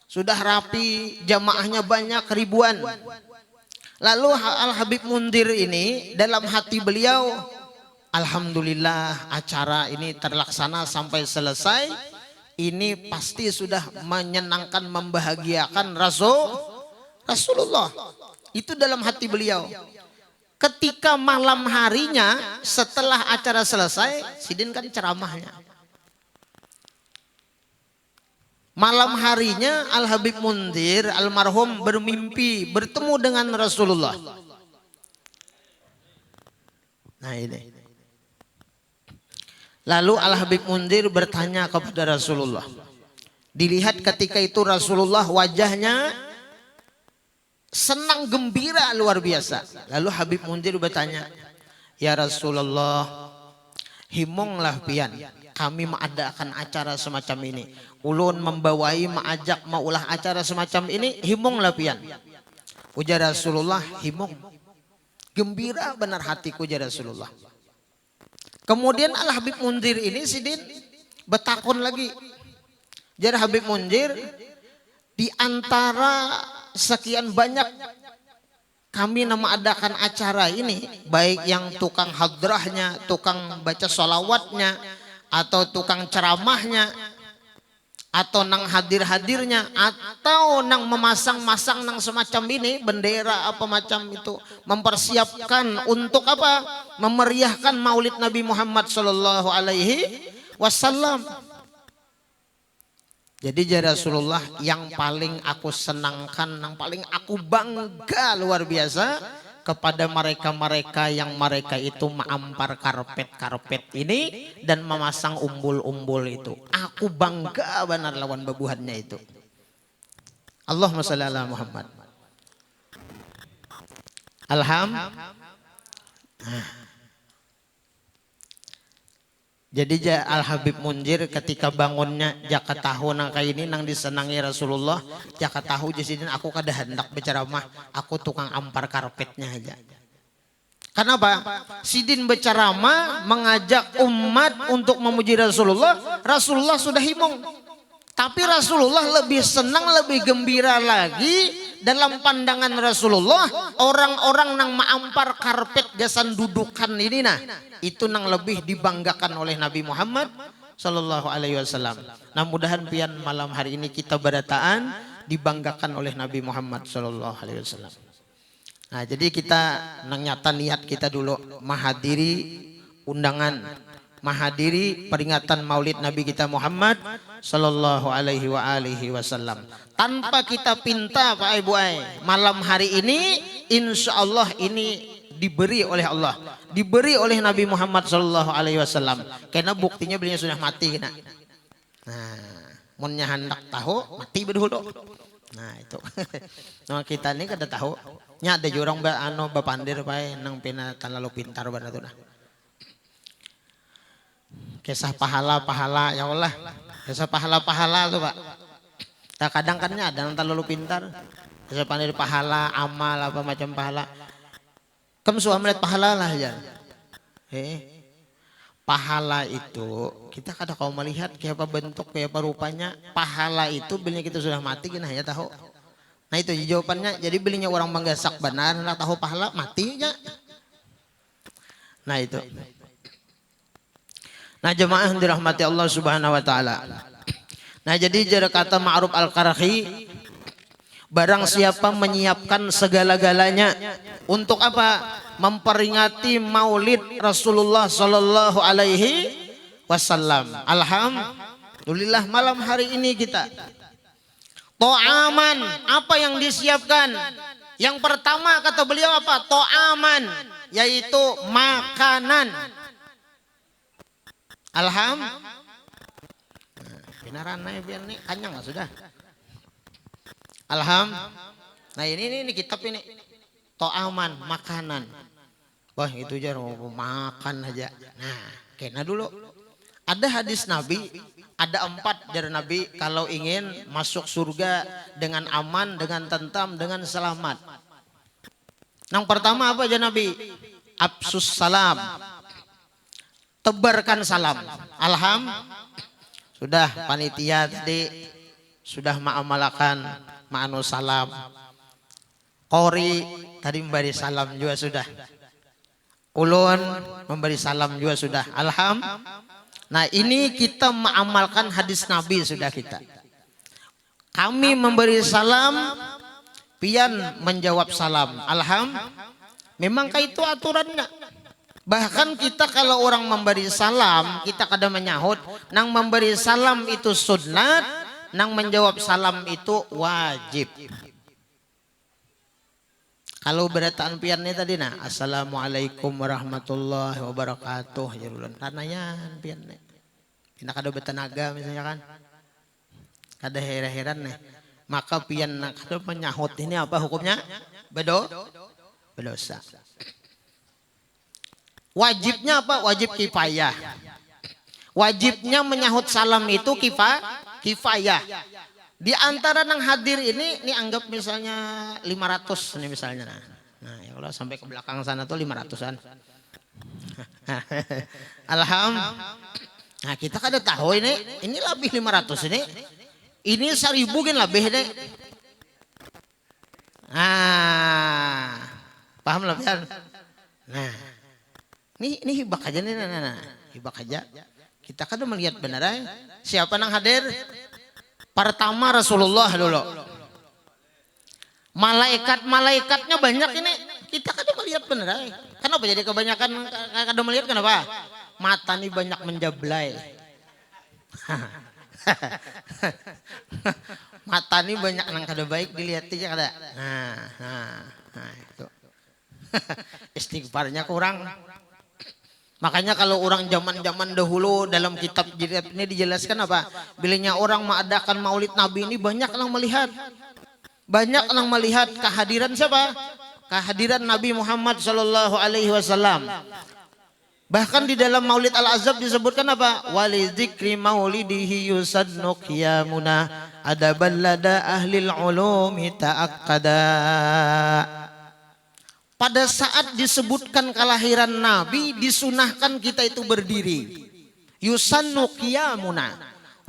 Sudah rapi, jamaahnya banyak ribuan. Lalu Al Habib Mundir ini dalam hati beliau, alhamdulillah acara ini terlaksana sampai selesai. Ini pasti sudah menyenangkan, membahagiakan Rasulullah. Itu dalam hati beliau. Ketika malam harinya setelah acara selesai, Sidin kan ceramahnya. Malam harinya Al Habib Mundir almarhum bermimpi bertemu dengan Rasulullah. Nah ini. Lalu Al Habib Mundir bertanya kepada Rasulullah. Dilihat ketika itu Rasulullah wajahnya senang gembira luar biasa. Lalu Habib Mundir bertanya, ya Rasulullah, himonglah pian kami mengadakan acara semacam ini. Ulun membawai mengajak maulah acara semacam ini, himonglah pian. Ujar Rasulullah, himong. Gembira benar hatiku ujar Rasulullah. Kemudian Al Habib Mundir ini Sidin bertakun lagi. Jadi Habib Mundir, di antara sekian banyak kami adakan acara ini, baik yang tukang hadrahnya, tukang baca sholawatnya, atau tukang ceramahnya, atau nang hadir-hadirnya, atau nang memasang-masang nang semacam ini bendera apa macam itu, mempersiapkan untuk apa? Memeriahkan Maulid Nabi Muhammad sallallahu alaihi wasallam. Jadi ya Rasulullah, yang paling aku senangkan, yang paling aku bangga luar biasa kepada mereka-mereka yang mereka itu mengampar karpet-karpet ini dan memasang umbul-umbul itu. Aku bangga benar lawan babuhannya itu. Allahumma shalli ala Muhammad. Alhamdulillah. Jadi Al Habib Mundir ketika bangunnya jaka tahu nang kayak ini nang disenangi Rasulullah, jaka tahu jadi aku kada hendak berceramah, aku tukang ampar karpetnya aja. Kenapa? Sidin berceramah mengajak umat untuk memuji Rasulullah, Rasulullah sudah himong. Tapi Rasulullah lebih senang, lebih gembira lagi dalam pandangan Rasulullah, orang-orang nang maampar karpet gasan dudukan ini nah, itu nang lebih dibanggakan oleh Nabi Muhammad sallallahu alaihi wasallam. Nah, mudahan pian malam hari ini kita berataan dibanggakan oleh Nabi Muhammad sallallahu alaihi wasallam. Nah, jadi kita nang nyata niat kita dulu menghadiri undangan, menghadiri peringatan Maulid Nabi kita Muhammad sallallahu alaihi wasallam. Tanpa kita pinta Pak Ibu malam hari ini insya Allah ini diberi oleh Allah, diberi oleh Nabi Muhammad sallallahu alaihi wasallam. Karena buktinya beliau sudah mati kena. Nah, munnya hendak tahu mati berdulu. Nah, itu. Nah, kita ini kada tahu. Nya ada jurang bapandir pae nang pina terlalu pintar banget tuh nah. Kisah pahala-pahala ya Allah. Kisah pahala-pahala tuh Pak. Nah, kadang kan ada yang terlalu pintar. Kisah pandai pahala, amal apa macam pahala. Kamu suka melihat pahala lah ya. Pahala itu kita kadang kau melihat kayak apa bentuk, kayak apa rupanya. Pahala itu bila kita sudah mati kita hanya tahu. Nah itu jawabannya. Jadi belinya orang menggasak benar, nggak tahu pahala mati ya. Nah itu. Nah jemaah yang dirahmati Allah subhanahu wa ta'ala. Nah jadi jara kata Ma'ruf Al-Qarhi, barang siapa menyiapkan segala-galanya untuk apa? Memperingati Maulid Rasulullah sallallahu alaihi wasallam. Alhamdulillah malam hari ini kita to'aman, apa yang disiapkan? Yang pertama kata beliau apa? To'aman, yaitu makanan. Alhamdulillah. Binaran nih biar nih kanyang lah sudah. Alhamdulillah. Nah ini kitab ini to'aman, makanan. Wah itu aja mau makan aja. Nah kena dulu. Ada hadis Nabi, ada 4 dari Nabi kalau ingin masuk surga dengan aman, dengan tentam, dengan selamat. Yang pertama apa aja Nabi? Absus salam. Tebarkan salam. Alhamdulillah. Sudah panitia tadi sudah ma'amalakan ma'anu salam. Qori tadi memberi salam juga sudah. Ulun memberi salam juga sudah. Nah ini kita mengamalkan hadis Nabi sudah kita. Kami memberi salam, pian menjawab salam. Memangkah itu aturannya? Bahkan kita kalau orang memberi salam, kita kadang menyahut, nang memberi salam itu sunnat, nang menjawab salam itu wajib. Kalau berataan piannya tadi nah, assalamualaikum warahmatullahi wabarakatuh. Ya bulan tanayan piannya. Pina kada bertenaga misalnya kan. Kada heran-heran nih. Maka pian nak kada menyahut ini apa hukumnya? Berdosa. Wajibnya apa? Wajib kifayah. Wajibnya menyahut salam itu kifayah. Di antara yang hadir ini anggap misalnya 500 nih misalnya. Nah, ya kalau sampai ke belakang sana tuh 500-an. Nah, kita kada tahu ini lebih 500 ini. Ini 1000 kan lebih deh. Nah, paham lah kan? Nah, ini hibak aja nih, nah, hibak aja. Kita kada melihat benar siapa yang hadir. Pertama Rasulullah dulu. Malaikat-malaikatnya banyak ini. Kita kada melihat benar. Kenapa jadi kebanyakan kada melihat kenapa? Mata nih banyak menjablay. Mata nih banyak nang kada baik dilihat aja kada. Nah itu. Istighfarnya kurang. Makanya kalau orang zaman-zaman dahulu dalam kitab ini dijelaskan apa? Bilanya orang mengadakan maulid Nabi ini banyak yang melihat. Banyak yang melihat kehadiran siapa? Kehadiran Nabi Muhammad sallallahu alaihi wasallam. Bahkan di dalam Maulid Al-Azab disebutkan apa? Walizikri maulidihi yusadnu qiyamuna adaban lada ahlil ulumi ta'aqqada. Pada saat disebutkan kelahiran Nabi, disunahkan kita itu berdiri. Yusannu qiyamuna.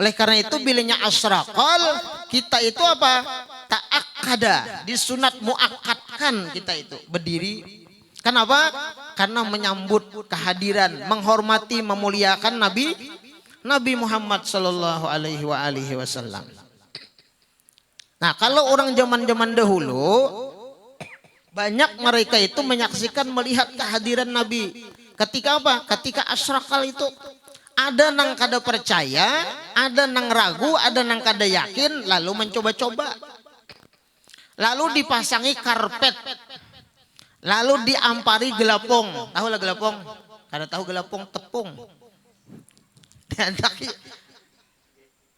Oleh karena itu bilanya asraqal, kita itu apa? Ta'aqqada, disunat muakkadkan kita itu berdiri. Kenapa? Karena menyambut kehadiran, menghormati, memuliakan Nabi Muhammad sallallahu alaihi wasallam. Nah, kalau orang zaman-zaman dahulu banyak mereka itu menyaksikan melihat kehadiran Nabi. Ketika apa? Ketika asrakal itu ada nang kada percaya, ada nang ragu, ada nang kada yakin, lalu mencoba-coba. Lalu dipasangi karpet. Lalu diampari gelapong. Tahu lah gelapong? Kada tahu gelapong tepung.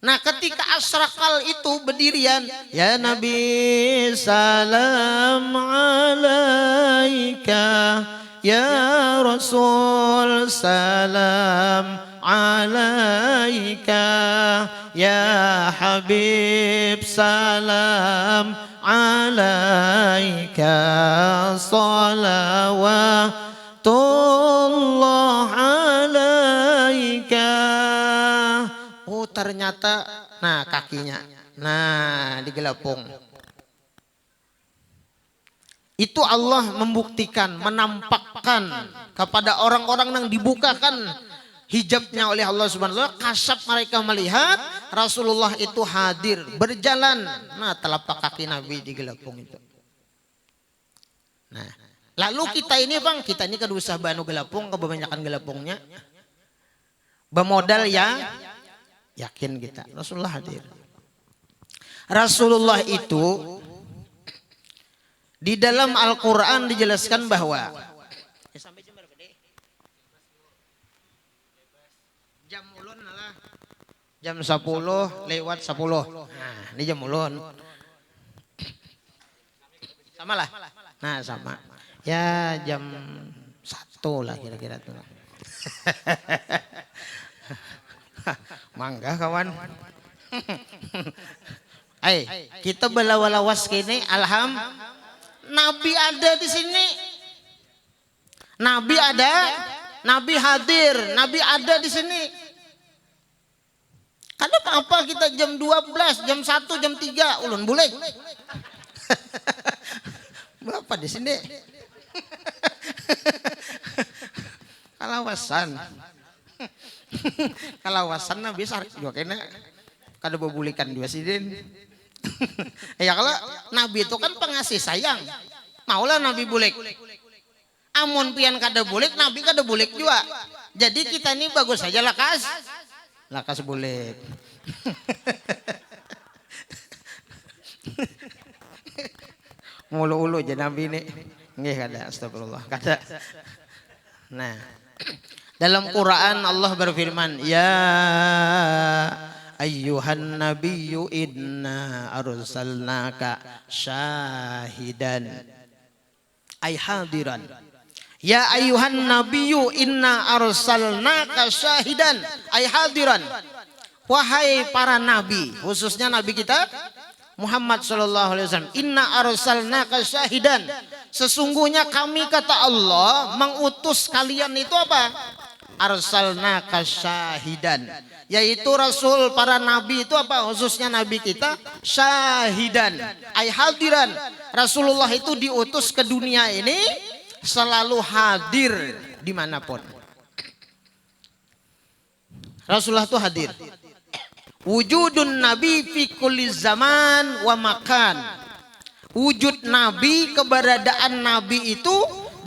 Nah ketika asrakal itu berdirian, ya Nabi salam alaika, ya Rasul salam alaika, ya Habib salam alaika, salawatullah alaika. Oh ternyata, nah kakinya, nah digelapung. Itu Allah membuktikan, menampakkan kepada orang-orang yang dibukakan hijabnya oleh Allah Subhanahu wa taala, kasab mereka melihat Rasulullah itu hadir, berjalan. Nah telapak kaki Nabi digelapung itu. Nah lalu kita ini bang, kita ini kan usah banu gelapung, kebanyakan gelapungnya bermodal ya. Yakin kita Rasulullah hadir. Rasulullah itu di dalam Al-Quran dijelaskan bahwa jam ulun adalah jam 10 lewat 10. Nah ini jam ulun sama lah. Nah sama ya jam 1 lah kira-kira tuh. Mangga kawan. Kita belawalawas kini Nabi ada di sini. Nabi ada, Nabi hadir, Nabi ada di sini. Kadang apa kita jam 12, jam 1, jam 3 ulun bulik. Bapak di sini. Kalawasan. Kalawasan na bisa juga kena kada bebulikan dua sidin. Ya kalau Nabi itu kan pengasih sayang. Maulah Nabi bulik. Amun pian kada bulik, Nabi kada bulik juga. Jadi kita ini bagus saja lakas bulik. Mulu-ulu aja Nabi ini. Nggih kada, astagfirullah. Kada. Nah, dalam Quran Allah berfirman, ya ayyuhan nabiyyu inna arsalnaka syahidan ay hadiran. Ya ayyuhan nabiyyu inna arsalnaka syahidan ay hadiran. Wahai para nabi, khususnya nabi kita Muhammad sallallahu alaihi wasallam, inna arsalnaka syahidan. Sesungguhnya kami kata Allah mengutus kalian itu apa? Arsalnaka syahidan, yaitu rasul para nabi itu apa? Khususnya nabi kita syahidan ay hadiran. Rasulullah itu diutus ke dunia ini selalu hadir dimanapun. Rasulullah itu hadir. Wujudun nabi fi kulli zaman wa makan. Wujud nabi, keberadaan nabi itu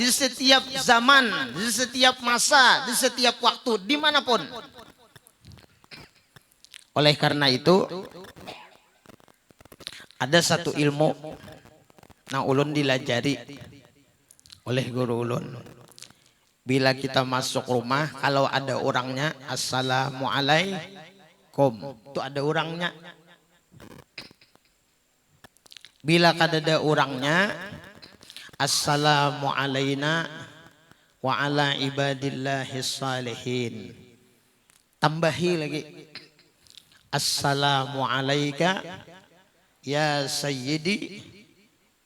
di setiap zaman, di setiap masa, di setiap waktu, dimanapun. Oleh karena itu ada satu ilmu nah ulun dilajari oleh guru ulun. Bila kita masuk rumah, kalau ada orangnya assalamualaikum, itu ada orangnya. Bila kadada orangnya assalamu alaina wa ala ibadillahis salihin, tambahi lagi assalamu alaika ya sayyidi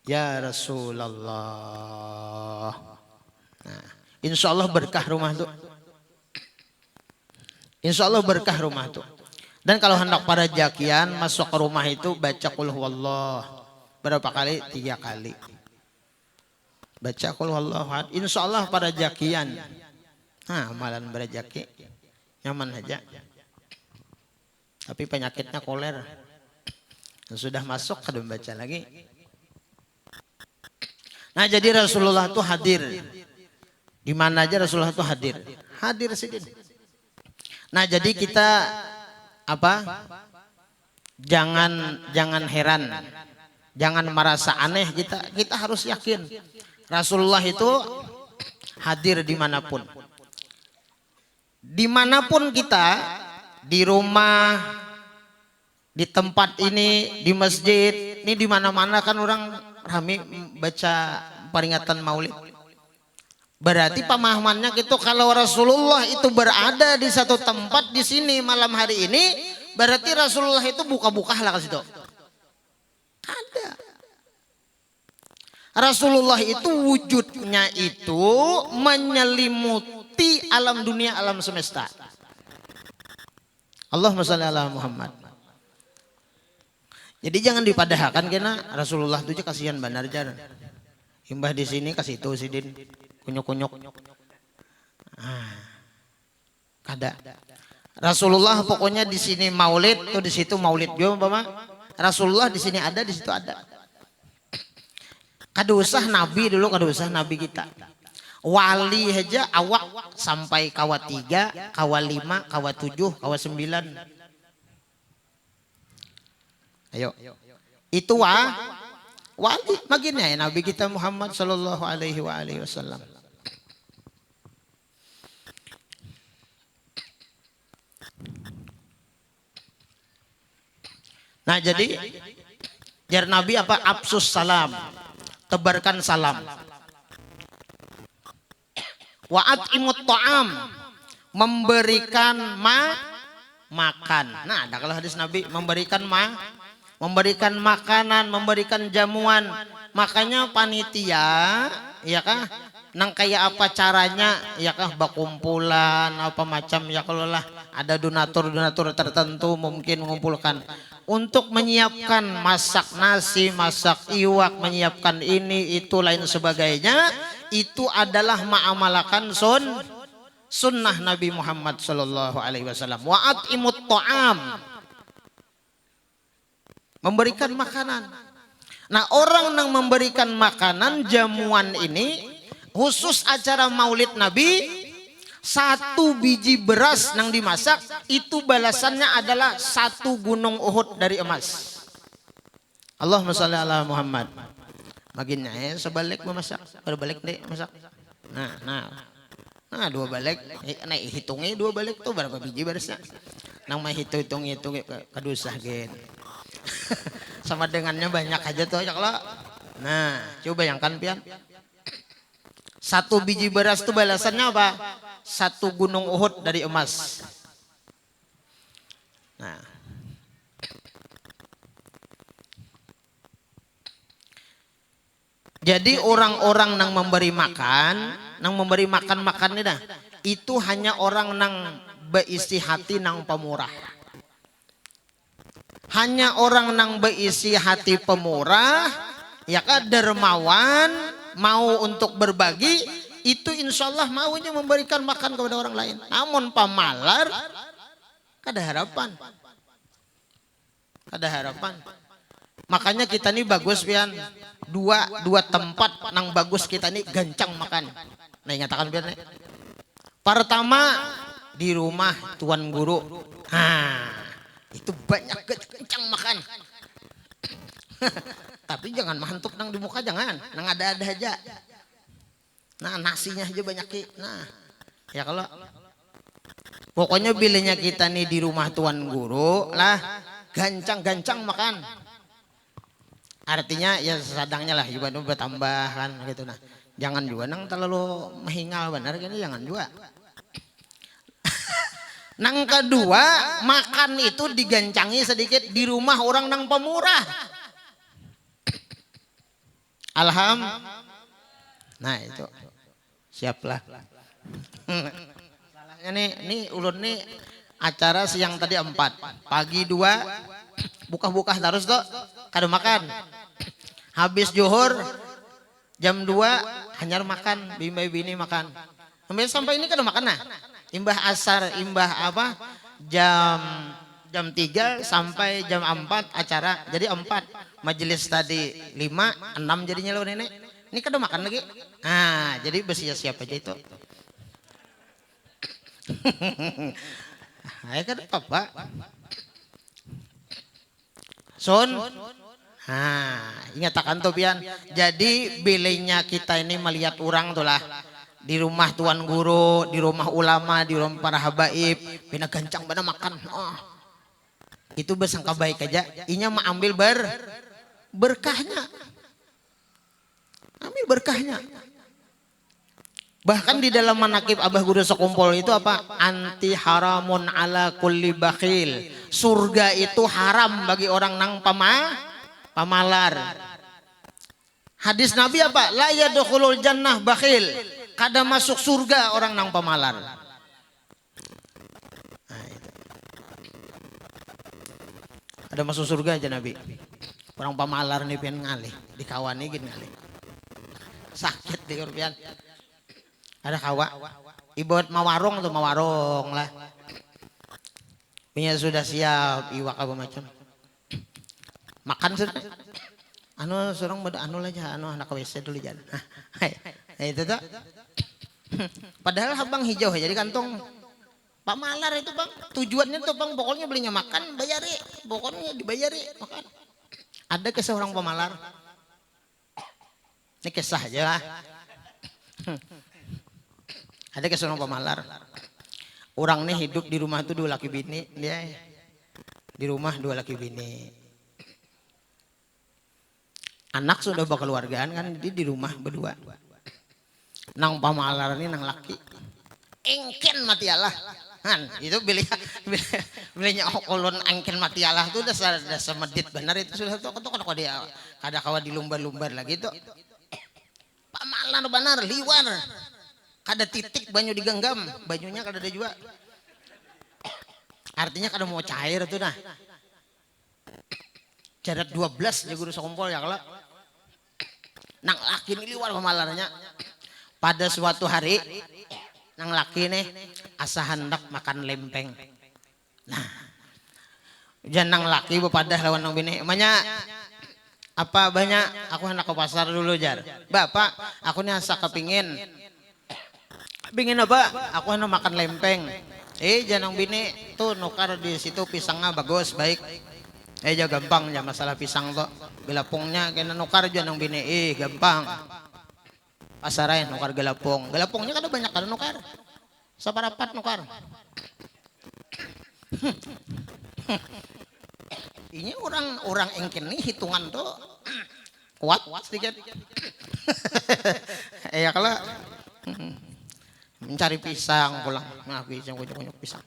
ya Rasulullah. Nah, insya Allah berkah rumah tuh. Insya Allah berkah rumah tuh. Dan kalau hendak pada jakian masuk ke rumah itu baca qul huwallah. Berapa kali? 3 kali. Baca qul huwallahu ahad. Insya Allah pada jakian. Nah, amalan berjaki nyaman aja. Tapi penyakitnya koler. Sudah masuk kada membaca lagi. Nah, jadi Rasulullah itu hadir. Di mana aja Rasulullah itu hadir. Hadir sidin. Nah, jadi kita apa? Jangan heran. Jangan merasa aneh, kita harus yakin Rasulullah itu hadir dimanapun. Dimanapun kita, di rumah, di tempat ini, di masjid, ini di mana-mana kan orang rame baca peringatan Maulid. Berarti pemahamannya gitu, kalau Rasulullah itu berada di satu tempat di sini malam hari ini, berarti Rasulullah itu buka-buka lah ke situ. Ada. Rasulullah itu wujudnya itu menyelimuti alam dunia, alam semesta. Allahumma shalli ala Muhammad. Jadi jangan dipadahkan karena Rasulullah itu kasihan benar jar. Himbah di sini kasih itu sidin kunyuk-kunyuk. Kada. Rasulullah pokoknya di sini Maulid tuh di situ Maulid juga Bapak. Rasulullah di sini ada, di situ ada. Kada usah nabi dulu, kada usah nabi kita. Wali aja awak sampai kawa 3, kawa 5, kawa 7, kawa 9. Ayo. Itu wali magina ya nabi kita Muhammad sallallahu alaihi wasallam. Nah, jadi jar Nabi apa? Absus salam. Tebarkan salam. Wa at'imut ta'am. Memberikan makan. Nah, ada kalau hadis Nabi memberikan makanan, memberikan jamuan. Makanya panitia, ya kah? nang kayak apa caranya ya kah bakumpulan apa macam ya kalau lah ada donatur tertentu mungkin mengumpulkan untuk menyiapkan masak nasi, masak iwak, menyiapkan ini itu lain sebagainya, itu adalah ma'amalakan sunnah Nabi Muhammad sallallahu alaihi wasallam. Wa at'imut ta'am, memberikan makanan. Nah, orang yang memberikan makanan jamuan ini khusus acara Maulid Nabi, 1 biji beras yang dimasak itu balasannya adalah 1 gunung Uhud dari emas. Allahumma shalli ala Muhammad. Maginnya sebalik memasak, berbalik deh masak. Nah 2 balik, nah hitungnya 2 balik tuh berapa biji berasnya? Nang mah hitung kadusah gen. Sama dengannya banyak aja tuh ya kalau. Nah, coba bayangkan pian. 1 biji beras itu balasannya apa? 1 gunung Uhud dari emas. Nah. Jadi orang-orang yang memberi makan ini dah, itu hanya orang yang berisi hati nang pemurah. Hanya orang yang berisi hati pemurah, ya kan dermawan, mau untuk berbagi, itu insya Allah maunya memberikan makan kepada orang lain. Namun pamalar, kada harapan. Makanya kita ini bagus pian, dua tempat nang bagus kita ini gancang makan. Nah ingatakan pian. Pertama di rumah tuan guru. Itu banyak kencang makan. Tapi jangan mantuk nang di muka, jangan. Nang ada-ada aja. Nah nasinya aja banyak. Nah ya kalau pokoknya bilenya kita nih di rumah tuan guru lah gancang-gancang makan. Artinya ya sedangnya lah juga bertambah kan gitu. Nah jangan juga nang terlalu mahingal benar kan, jangan juga. Nang kedua, makan itu digancangi sedikit di rumah orang nang pemurah. Nah itu siaplah. Salahnya nih ulun nih acara siang tadi 4, pagi 2, buka-buka terus tuh, kada makan. Habis zuhur jam 2 hanyar makan, bimbai bini makan. Sampai ini kada makan nah. Imbah asar, imbah apa jam 3 sampai jam 4 acara. Jadi 4 majelis tadi 5, 6 jadinya lo nenek. Ini kada makan lagi. Nah jadi bersiap-siap aja itu. Ayo kada apa-apa. Son. Ingatakan tuh pian. Jadi bilenya kita ini melihat orang tuh lah. Di rumah tuan guru, di rumah ulama, di rumah para habaib, bina gancang bana makan. Itu bersangka baik aja. Inya mah ambil berkahnya. Ambil berkahnya. Bahkan di dalam manakib Abah Guru Sekumpul itu apa? Anti haramun ala kulli bakhil. Surga itu haram bagi orang nang pamalar. Hadis Nabi apa? La yadkhulul jannah bakhil. Kada masuk surga orang nang pamalar. Ada masuk surga aja Nabi. Orang pamalar nih pian ngalih, dikawani gini ngalih. Sakit di pian. Ada kawa. Ibarat mawarong tuh mawarong lah. Punya sudah siap iwak apa macam. Makan sudah. Sorong beda aja anak WC dulu jangan. Itu tuh. Padahal abang hijau jadi kantong pamalar itu bang, tujuannya tuh bang pokoknya belinya makan bayari, pokoknya dibayari makan. Ada kisah orang pamalar, ini kisah aja lah. Ada kisah orang pamalar, orang nih hidup di rumah tuh 2 laki bini, dia di rumah 2 laki bini. Anak sudah berkeluargaan kan, jadi di rumah berdua. Nang pamalar ini nang laki engken mati Allah kan itu belinya kolon engken mati Allah itu udah semedit benar itu sudah tuh kan dia kada kawa dilumbar-lumbar lagi tuh pamalan benar liwar. Kada titik banyu digenggam, banyunya kada ada juga. Artinya kada mau cair tuh nah. Jarak 12 ya guru sakumpul ya kalau. Nang laki ini liwar pamalarnya. Pada suatu hari nang laki nih asa hendak makan lempeng. Nah, janang laki bepadah lawan nang bini. Emangnya apa banyak? Aku hendak ke pasar dulu jar. Bapak, aku nih asa kepingin. Pingin apa? Aku hendak makan lempeng. Janang bini tuh nukar di situ pisangnya bagus baik. Aja gampang ya masalah pisang tuh. Gelapungnya kena nukar janang bini. Gampang. Pasaran nukar gelapung. Gelapungnya kan banyak kan nukar. Saparapat nukar. Ini orang engken nih hitungan tuh kuat sedikit. Ya kalau mencari pisang pulang, nah pisang kunyuk pisang.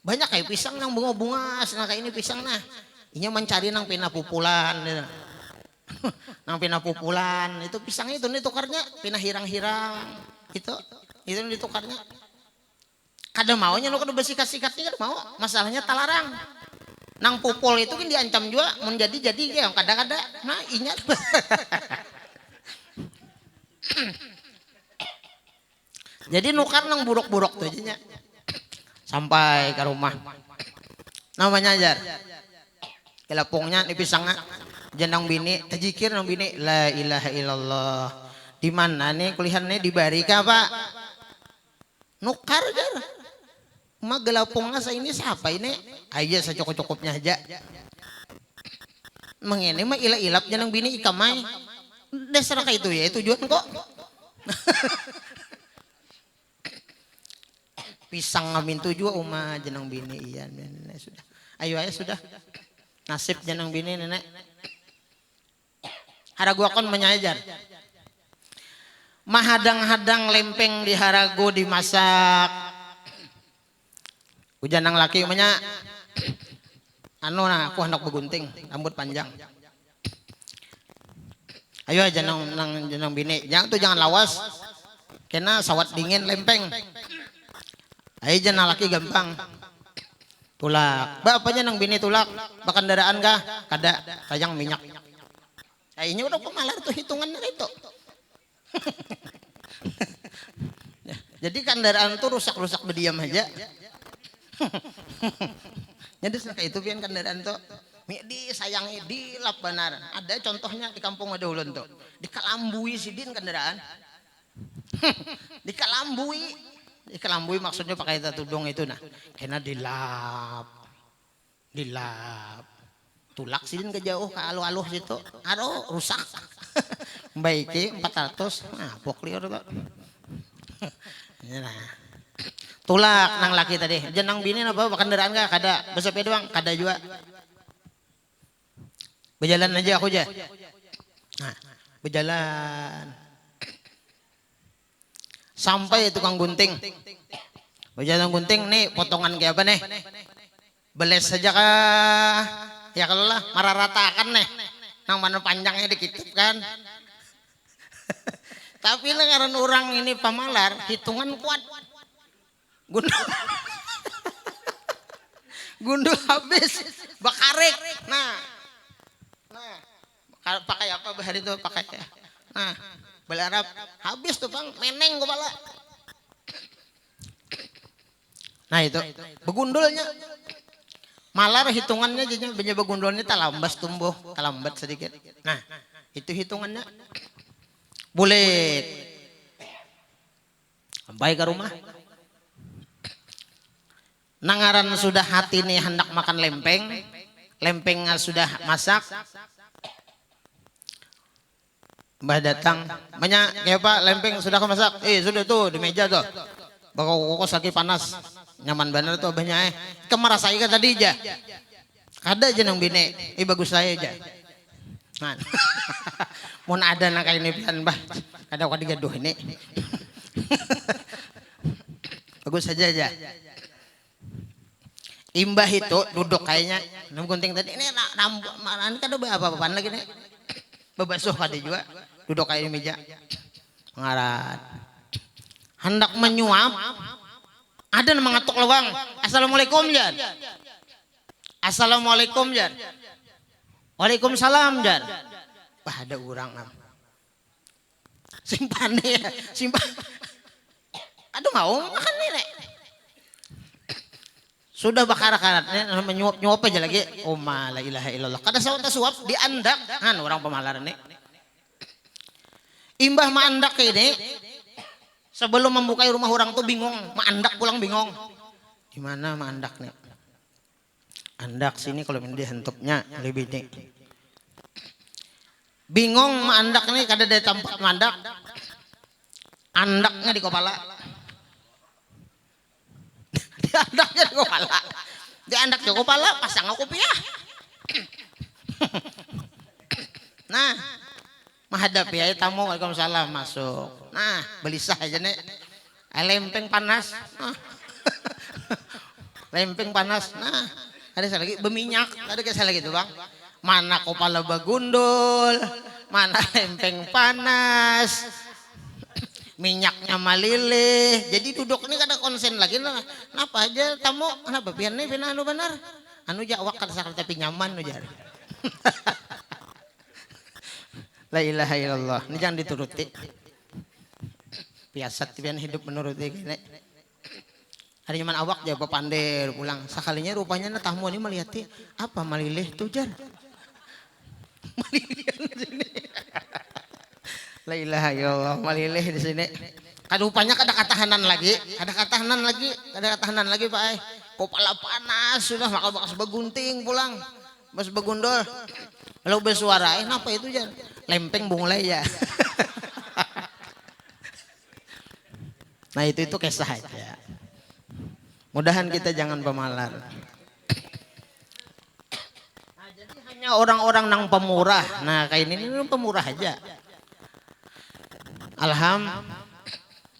Banyak kayak pisang nang bunga-bunga, nah kayak ini pisang nah. Ini mencari nang pina pupulan. Nang pina pupulan itu pisangnya itu nih tukarnya pina hirang-hirang itu ditukarnya. Kada maunya lo kada bersikat-sikatnya kada mau. Masalahnya talarang. Nang pupul itu kan diancam juga menjadi ya kada-kada. Nah ingat. Jadi nukar nang buruk-buruk tuh aja. Sampai ke rumah. Namanya ajar. Kelapungnya di pisangnya. Janang bini, tajikir nang bini la ilaha illallah. Di mana nih kulihannya di Barika Pak? Nukar jar. Gelapungnya saya ini siapa ini? Aja secukup-cukupnya aja. Mengini mah ilap-ilap janang bini ikamay. Dasar kayak itu ya tujuan kok. Pisang ngamin tujuh janang bini iya nenek sudah. Ayo sudah. Nasib janang bini nenek. Haragu akan menyajar. Mahadang-hadang lempeng di haragu dimasak. Hujan nang laki umanya nah aku hendak begunting rambut panjang. Ayo janang bini jangan lawas kena sawat dingin lempeng. Ayo janang laki gampang tulak bapaknya nang bini tulak bakandaraan kah kada sayang minyak. Ini udah pemalar tuh hitungannya itu. Jadi kendaraan tuh rusak-rusak berdiam aja. Jadi kayak itu pian kendaraan tuh disayangi dilap benar. Ada contohnya di kampung ada ulun tuh. Dikalambui sidin kendaraan. Dikalambui maksudnya pakai tudung itu nah. Kena dilap. Tulak sidin ke jauh ke aluh-aluh situ. Aduh rusak. Baiki 400. Nah poklior tuh. Nah. Tulak nang laki tadi. Jenang bini apa kendaraan gak? Kada. Bersepeda doang? Kada juga. Berjalan aja aku aja. Nah, berjalan. Sampai tukang gunting. Berjalan gunting nih potongan kayak apa nih? Beles saja kah? Ya kalau lah mararatakan nih. Nang mana panjangnya dikit kan. Tapi lengaran orang ini pamalar hitungan kuat. Gundul habis bakarek. Nah pakai apa bahari itu pakai ya. Nah belarap habis tuh bang meneng kepala. Nah itu begundulnya malar hitungannya jadinya banyak begundulnya talambas tumbuh talambat sedikit. Nah itu hitungannya boleh sampai ke rumah. Nangaran sudah hati nih hendak makan lempengnya sudah masak. Mbah datang, banyak kayak Pak lempeng sudah masak. Sudah tuh di meja tuh. Bakal kokos lagi panas, nyaman bener tuh abahnya. Kemarah saya kan tadi aja. Ada aja nang bini, bagus saya aja. Nah, mau ada nak kayak ini pian Mbah. Ada kok digaduh ini. Bagus saja aja. Imbah itu duduk kayaknya nang gunting tadi ini rambut mana kada apa-apaan lagi nih. Bebasuh kada juga duduk kayak di meja. Ngaran. Hendak menyuap, ada yang mengatuk lawang. Assalamualaikum jan. Assalamualaikum jan. Waalaikumsalam jan. Wah ada orang simpan ya, simpan. Aduh mau makan nih nek. Sudah bakar-karatnya menyuap aja lagi. Oh la ilaha illallah. Kada suap diandak kan orang pemalaran nih. Imbah maandak ini sebelum membuka rumah orang tuh bingung, maandak pulang bingung. Gimana maandak nih? Andak sini kalau dia hentupnya lebih nih. Bingung maandak nih kada ada tempat mandak. Andaknya di kepala. Andaknya di kepala. Di andak di kepala pasang aku kopiah. Nah, menghadapi ya tamu. Waalaikumsalam masuk. Nah, belisah aja nih. Lempeng panas. Nah. Lempeng panas. Nah, ada saya lagi berminyak. Ada kayak saya lagi tuh bang. Mana kepala bagundul, mana lempeng panas, minyaknya malilih. Jadi duduk ini kada konsen lagi. Kenapa aja tamu? Kenapa biar nih anu benar? Anu jawab kada sakit tapi nyaman nu jar. La ilaha illallah. Ini jangan dituruti. Biasa tibian hidup menuruti gini. Ada nyaman awak jawab pandai pulang. Sekalinya rupanya na tamu ini melihat apa malilih tuh jar. Malilih di sini. La ilaha illallah malilih di sini. Kada rupanya kada katahanan lagi, kada katahanan lagi Pak. Kepala panas sudah maka bakas begunting pulang. Bas begundol. Lalu bersuara, apa itu jan? Lempeng bunglai ya. Nah itu kisah aja. Mudahan kita jangan pemalar. Nah, jadi hanya orang-orang nang pemurah. Nah kayak ini pemurah aja.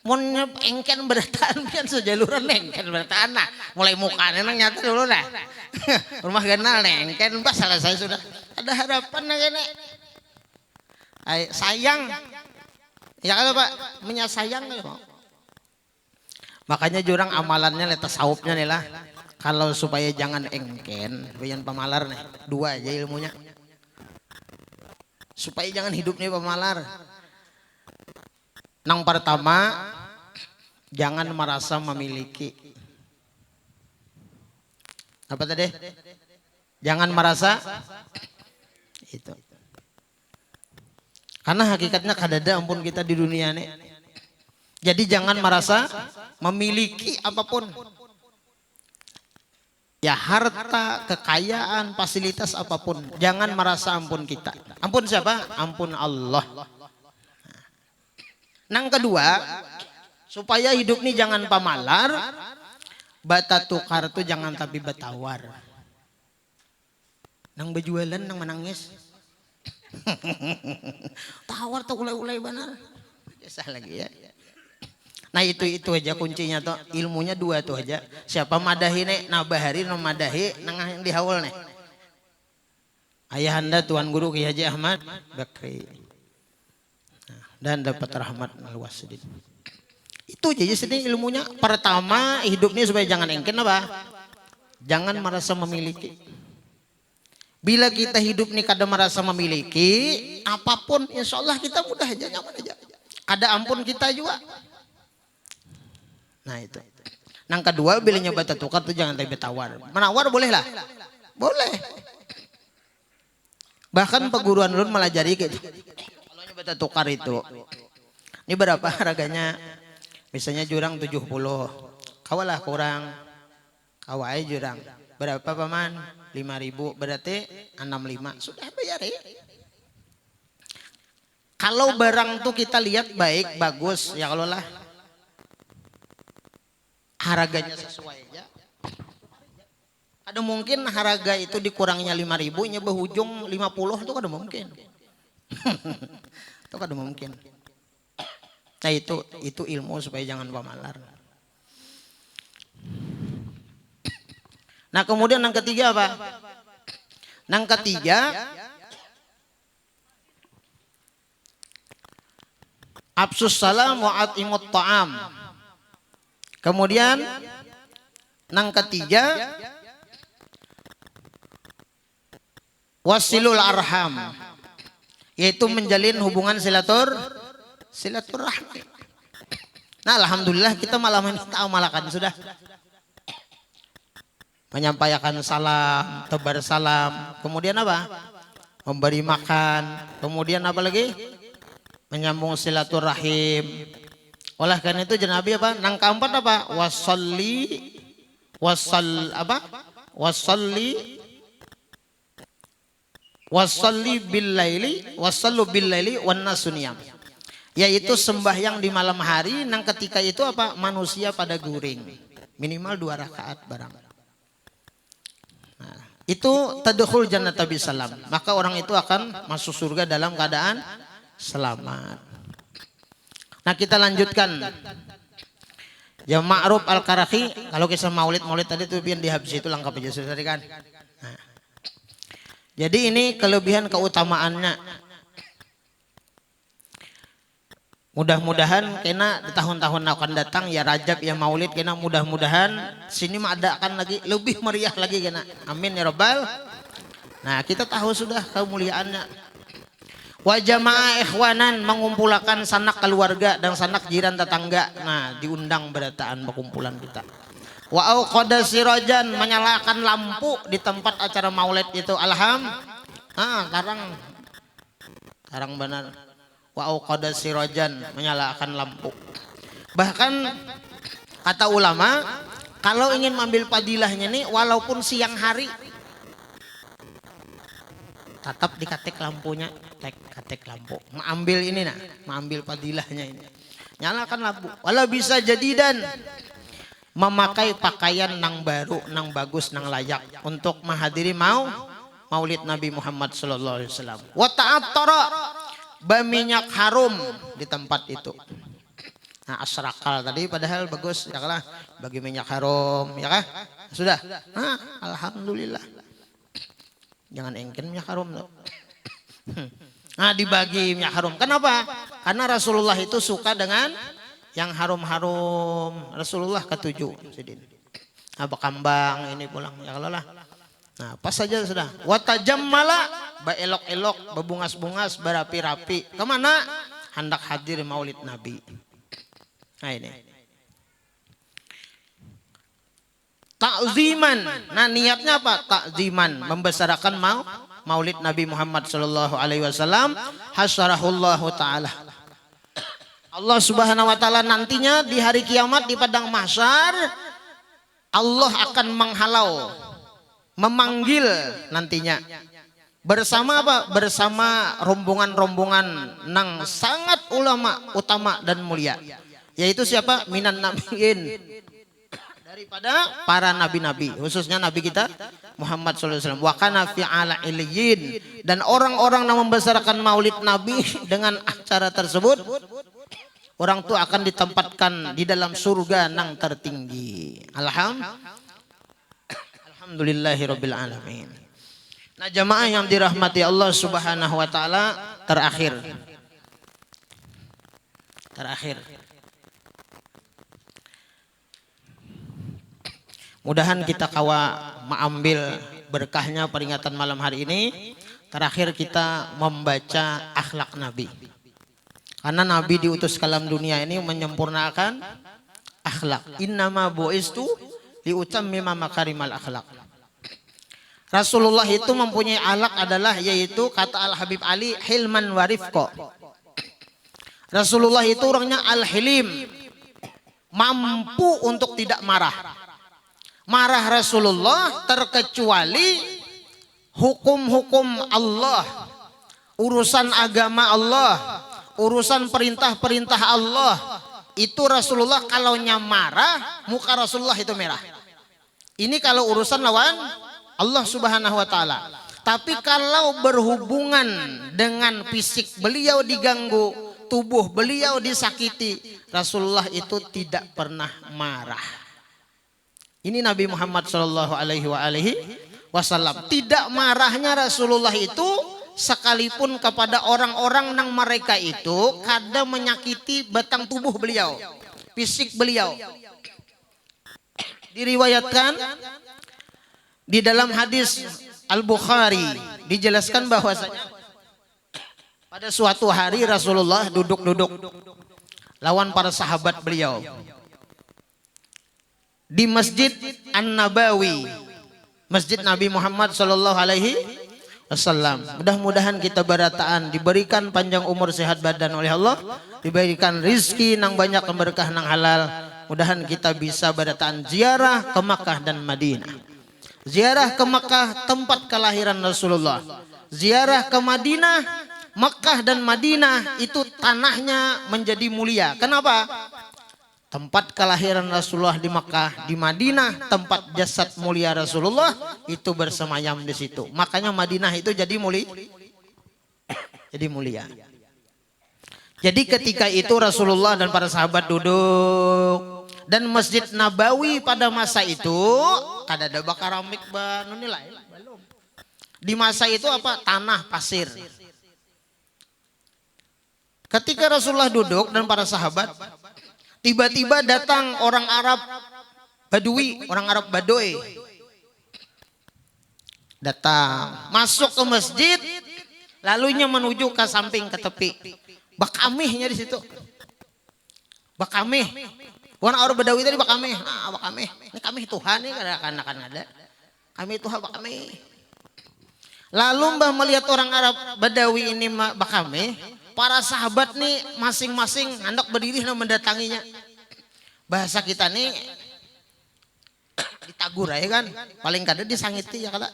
Mun engken bertahan pian sejaluran engken bertahan nah. Mulai mukanya nang nyata dulu nah. Rumah kenal engken pas selesai sudah. Ada harapan na kene. Ay, sayang. Ya kalau Pak menyayang kalau. Makanya jurang amalannya letas saupnya nih lah. Kalau supaya jangan engken, bayan pemalar nih. Dua aja ilmunya. Supaya jangan hidup nih pemalar. Nang pertama, jangan merasa memiliki. Apa tadi? Jangan merasa itu. Karena hakikatnya kadada ampun kita di dunia nih. Jadi jangan merasa memiliki apapun. Ya harta, kekayaan, fasilitas apapun. Jangan merasa ampun kita. Ampun siapa? Ampun Allah. Nang kedua, supaya hidup ini jangan pamalar, bata tukar tuh jangan tapi betawar. Nang berjualan, nang menangis. Tawar tuh ulai-ulai benar. Biasa lagi ya. Nah itu aja kuncinya tuh. Ilmunya dua tuh aja. Siapa madahi nih, nabahari, madahi, nang yang dihawal nih. Ayahanda Tuan Guru Ki Haji Ahmad Bakri. Dan dapat rahmat luas sedikit. Itu aja sedih ilmunya. Pertama hidupnya supaya jangan engken apa? Jangan merasa memiliki. Bila kita hidup nih kada merasa memiliki apapun, insya Allah kita mudah aja nyaman aja. Ada ampun kita juga. Nah itu. Yang kedua bila nyoba tukar tuh jangan tapi tawar. Menawar boleh lah. Boleh. Bahkan perguruan ulun melajari gitu. Bata tukar itu. Ini berapa harganya? Misalnya jurang 70. Kawalah kurang. Kawai jurang. Berapa paman? 5.000. Berarti 65. Sudah bayar ya. Kalau barang tuh kita lihat baik, bagus. Ya kalau lah. Harganya sesuai aja. Ada mungkin harga itu dikurangnya 5.000. Nya berujung 50 itu kada mungkin. Itu kada mungkin. Nah itu ilmu supaya jangan pamalar. Nah kemudian yang ketiga apa? Yang ketiga Afsus salam wa atimut ta'am. Kemudian nang ketiga wasilul arham, yaitu menjalin hubungan silaturahmi. Nah, alhamdulillah kita malam ini amalkan sudah. Menyampaikan salam, tebar salam, kemudian apa? Memberi makan, kemudian apa lagi? Menyambung silaturahim. Oleh karena itu Nabi apa? Nang keempat apa? Wasalli wasallu bil laili wan nasuniyam. Yaitu sembahyang di malam hari, nang ketika itu apa? Manusia pada guring. Minimal 2 rakaat barang. Nah, itu tadkhul jannata bisalam. Maka orang itu akan masuk surga dalam keadaan selamat. Nah, kita lanjutkan. Ya Ma'ruf Al-Karahi, kalau kisah maulid tadi itu pian di habis itu lengkap aja sudah kan. Nah. Jadi ini kelebihan keutamaannya. Mudah-mudahan kena di tahun-tahun akan datang ya Rajab ya Maulid kena mudah-mudahan sini mah ada akan lagi lebih meriah lagi kena. Amin ya Rabbal. Nah, kita tahu sudah kemuliaannya. Wa jamaah ikhwanan, mengumpulkan sanak keluarga dan sanak jiran tetangga. Nah, diundang berataan perkumpulan kita. Wa auqada sirajan, menyalakan lampu di tempat acara Maulid itu. Karang benar. Wa auqada sirajan, menyalakan lampu. Bahkan kata ulama, kalau ingin mengambil padilahnya nih walaupun siang hari tetap dikatek lampunya, katek lampu. Mengambil ini nah, mengambil padilahnya ini. Nyalakan lampu. Walau bisa jadi dan memakai pakaian nang baru, nang bagus, nang layak untuk menghadiri Maulid Nabi Muhammad sallallahu alaihi wasallam. Wa ta'attara, berminyak harum di tempat itu. Nah, asrakal tadi padahal bagus ya kalah bagi minyak harum ya kah? Sudah. Nah, alhamdulillah. Jangan engken minyak harum loh. Nah, dibagi minyak harum. Kenapa? Karena Rasulullah itu suka dengan yang harum-harum. Rasulullah ketujuh. Nah, bakambang ini pulang ya kalau lah. Nah, pas saja sudah. Watajammala, elok-elok, berbungas-bungas, berapi-rapi. Kemana? Hendak hadir Maulid Nabi. Nah ini. Ta'ziman. Nah, niatnya apa? Ta'ziman, membesarkan Maulid Nabi Muhammad sallallahu alaihi wasallam. Hasyarahullahu taala. Allah Subhanahu wa taala nantinya di hari kiamat di padang mahsyar Allah akan menghalau, memanggil nantinya bersama apa? Bersama rombongan-rombongan nang sangat utama dan mulia. Yaitu siapa? Minan nabiin, daripada para nabi-nabi, khususnya nabi kita Muhammad SAW. Wa kana fi ala iliyin, dan orang-orang yang membesarkan Maulid Nabi dengan acara tersebut, orang itu akan ditempatkan di dalam surga nang tertinggi. Alhamdulillahirabbil alamin. Nah, jamaah yang dirahmati Allah Subhanahu wa taala, terakhir. Mudahan kita kawa mengambil berkahnya peringatan malam hari ini. Terakhir kita membaca akhlak Nabi. Karena Nabi diutus ke alam dunia ini menyempurnakan akhlak. Innama bu'istu liutammima makarimal akhlak. Rasulullah itu mempunyai akhlak adalah yaitu kata Al Habib Ali hilman warifko. Rasulullah itu orangnya al-hilim, mampu untuk tidak marah. Marah Rasulullah terkecuali hukum-hukum Allah, urusan agama Allah, urusan perintah-perintah Allah. Itu Rasulullah kalau marah, muka Rasulullah itu merah. Ini kalau urusan lawan Allah Subhanahu wa taala. Tapi kalau berhubungan dengan fisik beliau diganggu, tubuh beliau disakiti, Rasulullah itu tidak pernah marah. Ini Nabi Muhammad sallallahu alaihi wasallam. Tidak marahnya Rasulullah itu sekalipun kepada orang-orang yang mereka itu kada menyakiti batang tubuh beliau, fisik beliau. Diriwayatkan di dalam hadis Al-Bukhari dijelaskan bahwasanya pada suatu hari Rasulullah duduk-duduk lawan para sahabat beliau di Masjid An-Nabawi, Masjid Nabi Muhammad sallallahu alaihi wasallam. Mudah-mudahan kita barataan diberikan panjang umur sehat badan oleh Allah, diberikan rizki nang banyak berkah nang halal. Mudahan kita bisa barataan ziarah ke Makkah dan Madinah. Ziarah ke Makkah tempat kelahiran Rasulullah. Ziarah ke Madinah, Makkah dan Madinah itu tanahnya menjadi mulia. Kenapa? Tempat kelahiran Rasulullah di Makkah, di Madinah tempat jasad mulia Rasulullah itu bersemayam di situ. Makanya Madinah itu jadi mulia. Jadi mulia. Jadi ketika itu Rasulullah dan para sahabat duduk dan Masjid Nabawi pada masa itu kada ada keramik banu nilai. Di masa itu apa? Tanah pasir. Ketika Rasulullah duduk dan para sahabat, tiba-tiba datang orang Arab Badui, orang Arab Baduy. Datang, masuk ke masjid, lalunya menuju ke samping ke tepi. Bakamihnya di situ. Bakamih. Orang Arab Badawi tadi bakamih. Ah, bakamih. Ini kami Tuhan nih kan ada. Kami Tuhan bakamih. Lalu Mbah melihat orang Arab Badawi ini bakamih, para sahabat nih masing-masing hendak berdiri dan mendatanginya. Bahasa kita nih ditagur ya kan, paling kada disangiti ya kada.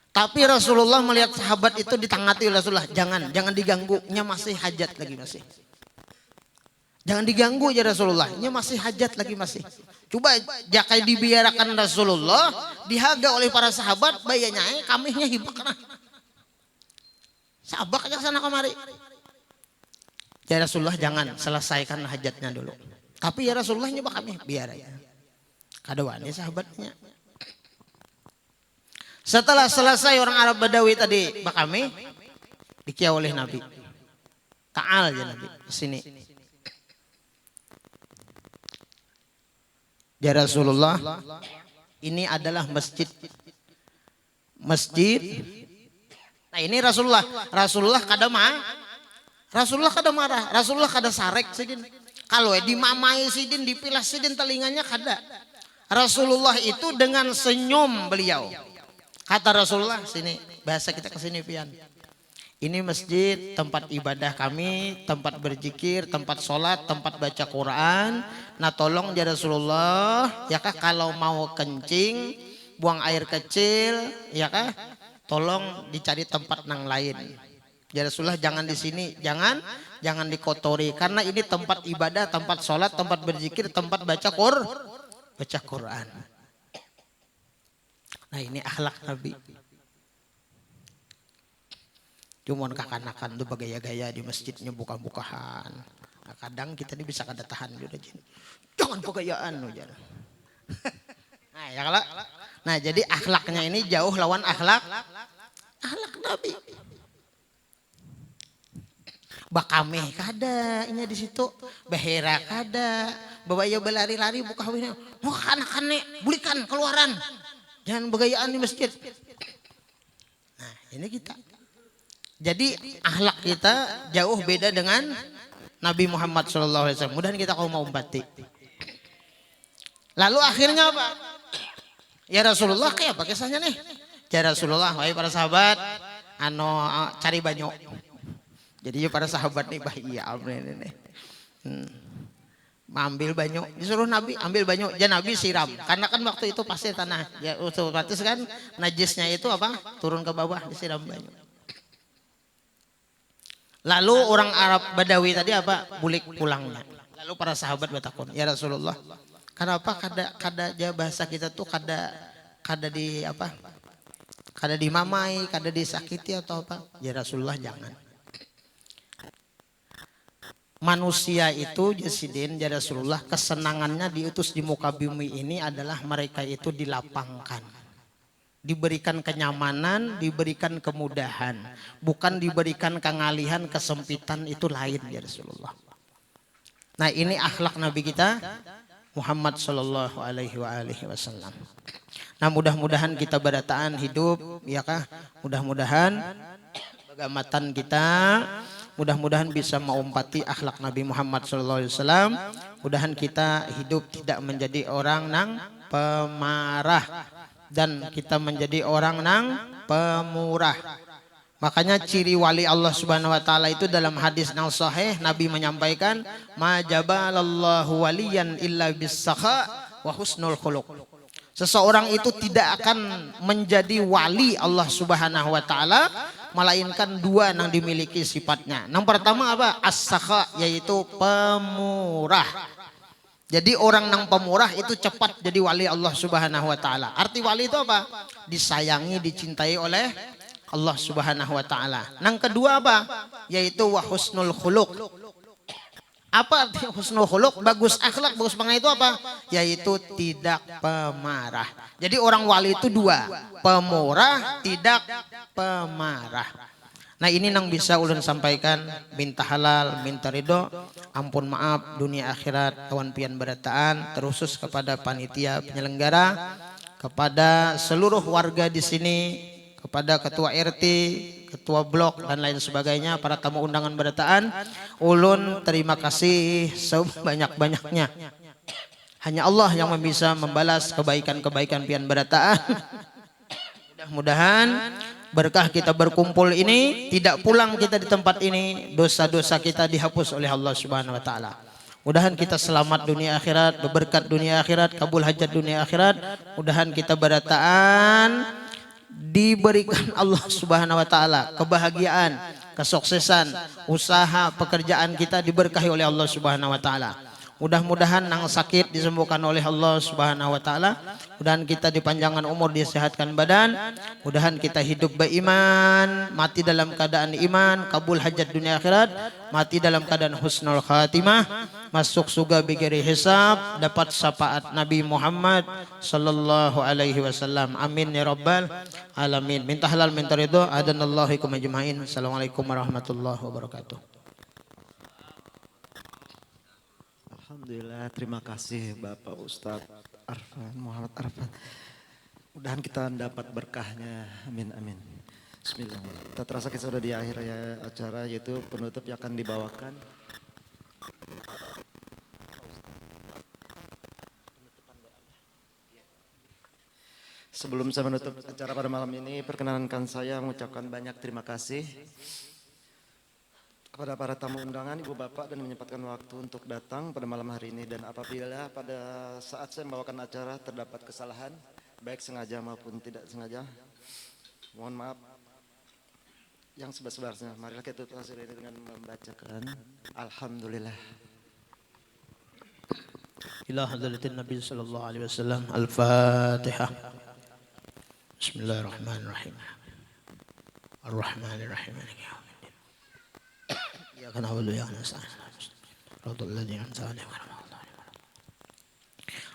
Tapi Rasulullah melihat sahabat itu ditangati oleh Rasulullah, jangan diganggu, nya masih hajat lagi masih. Jangan diganggu ya Rasulullah, nya masih hajat lagi masih. Coba jakai dibiarkan Rasulullah dihaga oleh para sahabat, bayanya kamihnya hibak kana. Sabak aja sana kemari. Ya Rasulullah jangan, selesaikan hajatnya dulu. Tapi ya Rasulullah nyoba kami biar aja. Kadawani sahabatnya. Setelah selesai orang Arab Badawi tadi bakami dikiau oleh Nabi. Ta'al ya Nabi sini. Ya Rasulullah, ini adalah masjid. Nah ini Rasulullah kada marah, Rasulullah kada sarek sidin. Kalau dimamai sidin, dipilas sidin telinganya kada. Rasulullah itu dengan senyum beliau. Kata Rasulullah, sini bahasa kita kesini pian. Ini masjid tempat ibadah kami, tempat berzikir, tempat sholat, tempat baca Quran. Nah tolong ya Rasulullah, ya kah kalau mau kencing, buang air kecil, ya kah? Tolong dicari tempat nang lain. Ya Rasulullah jangan di sini, jangan dikotori karena ini tempat ibadah, tempat sholat, tempat berzikir, tempat baca Quran. Nah ini akhlak Nabi. Cuman kakanakan tuh bergaya-gaya di masjidnya buka-bukaan. Nah, kadang kita ini bisa kada tahan juga jangan pegayaan loh jangan. Nah ya kalau. Nah jadi akhlaknya ini jauh lawan akhlak Nabi. Bakameh kada ini di situ, behera kada, bawa ya berlari-lari buka hawinnya. Mau anak-anak bulikan keluaran, jangan begayaan di masjid. Nah ini kita. Jadi akhlak kita jauh beda dengan Nabi Muhammad SAW. Mudahan kita kalau mau umpati. Lalu akhirnya apa? Ya Rasulullah kayak apa kisahnya nih? Ya Rasulullah, wahai para sahabat, cari banyak. Jadi ya para sahabat nih bahaya ini. Ambil banyak, disuruh Nabi ambil banyak, ya Nabi siram. Karena kan waktu itu pasti tanah, ya otomatis kan najisnya itu apa? Turun ke bawah disiram banyak. Lalu orang Arab Badawi tadi apa? Bulik pulangnya. Lalu para sahabat bertakun, ya Rasulullah, kenapa kada ya bahasa kita tuh kada di apa? Kada dimamai, kada disakiti atau apa? Ya Rasulullah jangan. Manusia itu jasidin ya Rasulullah kesenangannya diutus di muka bumi ini adalah mereka itu dilapangkan. diberikan kenyamanan, diberikan kemudahan, bukan diberikan kengalihan, kesempitan, itu lain ya Rasulullah. Nah, ini akhlak Nabi kita Muhammad sallallahu alaihi wasallam. Nah, mudah-mudahan kita berataan hidup, ya kah? Mudah-mudahan kegamatan kita, mudah-mudahan bisa mengumpati akhlak Nabi Muhammad sallallahu alaihi wasallam. Mudahan kita hidup tidak menjadi orang nang pemarah dan kita menjadi orang nang pemurah. Makanya ciri wali Allah Subhanahu wa taala itu dalam hadis yang sahih Nabi menyampaikan, "Ma jabalallahu waliyan illa bis-sakha wa husnul khuluq." Seseorang itu tidak akan menjadi wali Allah Subhanahu wa taala melainkan dua yang dimiliki sifatnya. Yang pertama apa? As-sakha, yaitu pemurah. Jadi orang yang pemurah itu cepat jadi wali Allah Subhanahu wa taala. Arti wali itu apa? Disayangi, dicintai oleh Allah Subhanahu wa taala. Yang kedua apa? Yaitu wa husnul khuluq. Apa arti husnul khuluq? Bagus akhlak, bagus pengen itu apa? Yaitu tidak pemarah. Jadi orang wali itu dua, pemurah, tidak pemarah. Nah, ini yang bisa ulun sampaikan, minta halal, minta ridho, ampun maaf dunia akhirat, kawan pian berataan, terusus kepada panitia penyelenggara, kepada seluruh warga di sini, kepada ketua RT, ketua blok dan lain sebagainya, para tamu undangan berataan, ulun terima kasih sebanyak-banyaknya. Hanya Allah yang bisa membalas kebaikan-kebaikan pian berataan. Mudah-mudahan berkah kita berkumpul ini, tidak pulang kita di tempat ini, dosa-dosa kita dihapus oleh Allah Subhanahu wa taala. Mudahan kita selamat dunia akhirat, berberkat dunia akhirat, kabul hajat dunia akhirat. Mudahan kita berataan diberikan Allah Subhanahu wa taala kebahagiaan, kesuksesan, usaha, pekerjaan kita diberkahi oleh Allah Subhanahu wa taala. Mudah-mudahan yang sakit disembuhkan oleh Allah Subhanahu wa taala. Mudahan kita dipanjangkan umur, disehatkan badan. Mudahan kita hidup beriman, mati dalam keadaan iman, kabul hajat dunia akhirat, mati dalam keadaan husnul khatimah, masuk surga bigiri hisab, dapat syafaat Nabi Muhammad sallallahu alaihi wasallam. Amin ya rabbal alamin. Minta halal, minta ridho. Adanallahu ikum ajmain. Assalamualaikum warahmatullahi wabarakatuh. Alhamdulillah, terima kasih Bapak Ustadz Arfan, Muhammad Arfan. Mudahan kita dapat berkahnya, amin amin. Bismillah. Tak terasa kita sudah di akhir acara, yaitu penutup yang akan dibawakan. Sebelum saya menutup acara pada malam ini, perkenankan saya mengucapkan banyak terima kasih kepada para tamu undangan, ibu bapak, dan menyempatkan waktu untuk datang pada malam hari ini. Dan apabila pada saat saya membawakan acara terdapat kesalahan, baik sengaja maupun tidak sengaja, mohon maaf yang sebesar-besarnya. Marilah kita tutup hasil ini dengan membacakan Alhamdulillah. Ila hadratin Nabi sallallahu alaihi wasallam. Al-Fatihah. Bismillahirrahmanirrahim. Ar-Rahmanirrahim. Ya kana wa ya nasta'in. Radul ladzina an'amta 'alaihim.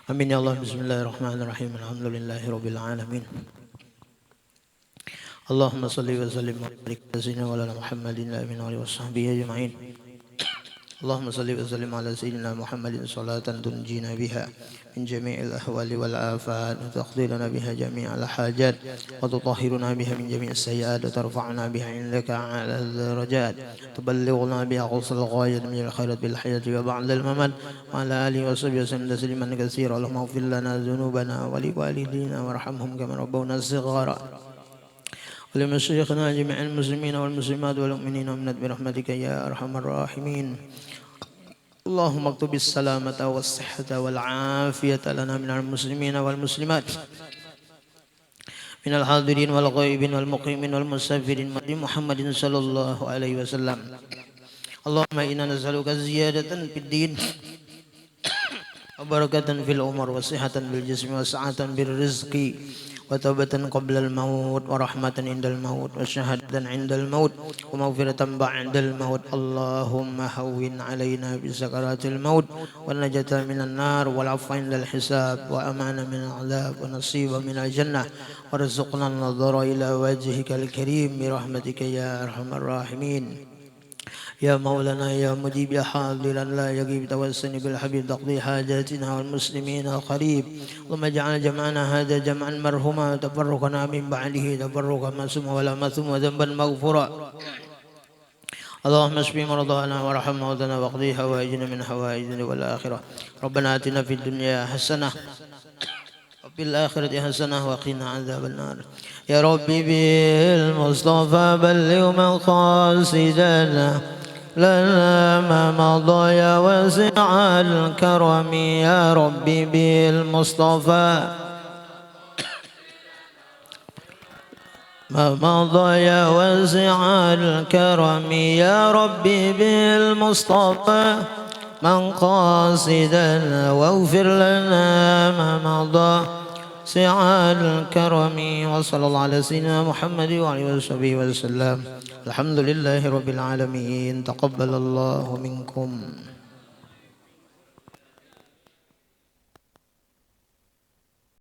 Amin ya Allah. Bismillahirrahmanirrahim. Alhamdulillahirabbil alamin. Allahumma shalli wa sallim wa barik ala sayyidina wa ala Muhammadin wa alihi washabbihi ajma'in. Allahumma shalli wa sallim ala sayyidina Muhammadin salatan tunjina biha min jami'il ahwali wal afat wa taqdiruna biha jami'al hajat wa tutahhiruna biha min jami'is sayyi'at wa tarfa'una biha 'indaka 'ala darajat tuballighuna biha qusal ghayat min al khairat bil hayati wa ba'da al mamat wa ala alihi wa sahbihi wasallam tasliman katsira. Allahumma ighfir lana dhunubana wa li walidina warhamhum kama rabbawna shighara. ولمشايخنا جميع المسلمين والمسلمات والمؤمنين ومنت برحمتك يا أرحم الراحمين. اللهم اكتب السلامة والصحة والعافية لنا من المسلمين والمسلمات من الحاضرين والغائبين والمقيمين والمسافرين محمد صلى الله عليه وسلم. اللهم إنا نسألك زيادة في الدين وبركة في الأمور وصحة بالجسم وسعة بالرزق وتوبة قبل الموت ورحمة عند الموت وشهادة عند الموت ومغفرة بعد الموت. اللهم هون علينا بسكرات الموت والنجاة من النار والعفو عند الحساب وأمان من العذاب ونصيب من الجنة وارزقنا النظر إلى وجهك الكريم برحمتك يا أرحم الراحمين. يا مولانا يا مجيب يا حاضرا لا يغيب توسل بالحبيب تقضي حاجاتنا والمسلمين القريب. اللهم اجعل جمعنا هذا جمعا مرحوما تفرقنا من بعده تفرقا معصوما ولا مثوما وذنبا مغفورا. اللهم اشف مرضانا وارحم موتانا واقضي حوائجنا من حوائجنا والآخرة. ربنا آتنا في الدنيا حسنة وفي الآخرة حسنة وقنا عذاب النار. يا ربي بالمصطفى بلغ مقاصدنا لنا ما مضى يا واسع الكرم. يا ربي بالمصطفى ما مضى يا واسع الكرم. يا ربي بالمصطفى من قاصدنا واغفر لنا ما مضى سع الكرم. وصلى الله على سيدنا محمد وعلى وصحبه وسلم. الحمد لله رب العالمين. تقبل الله منكم.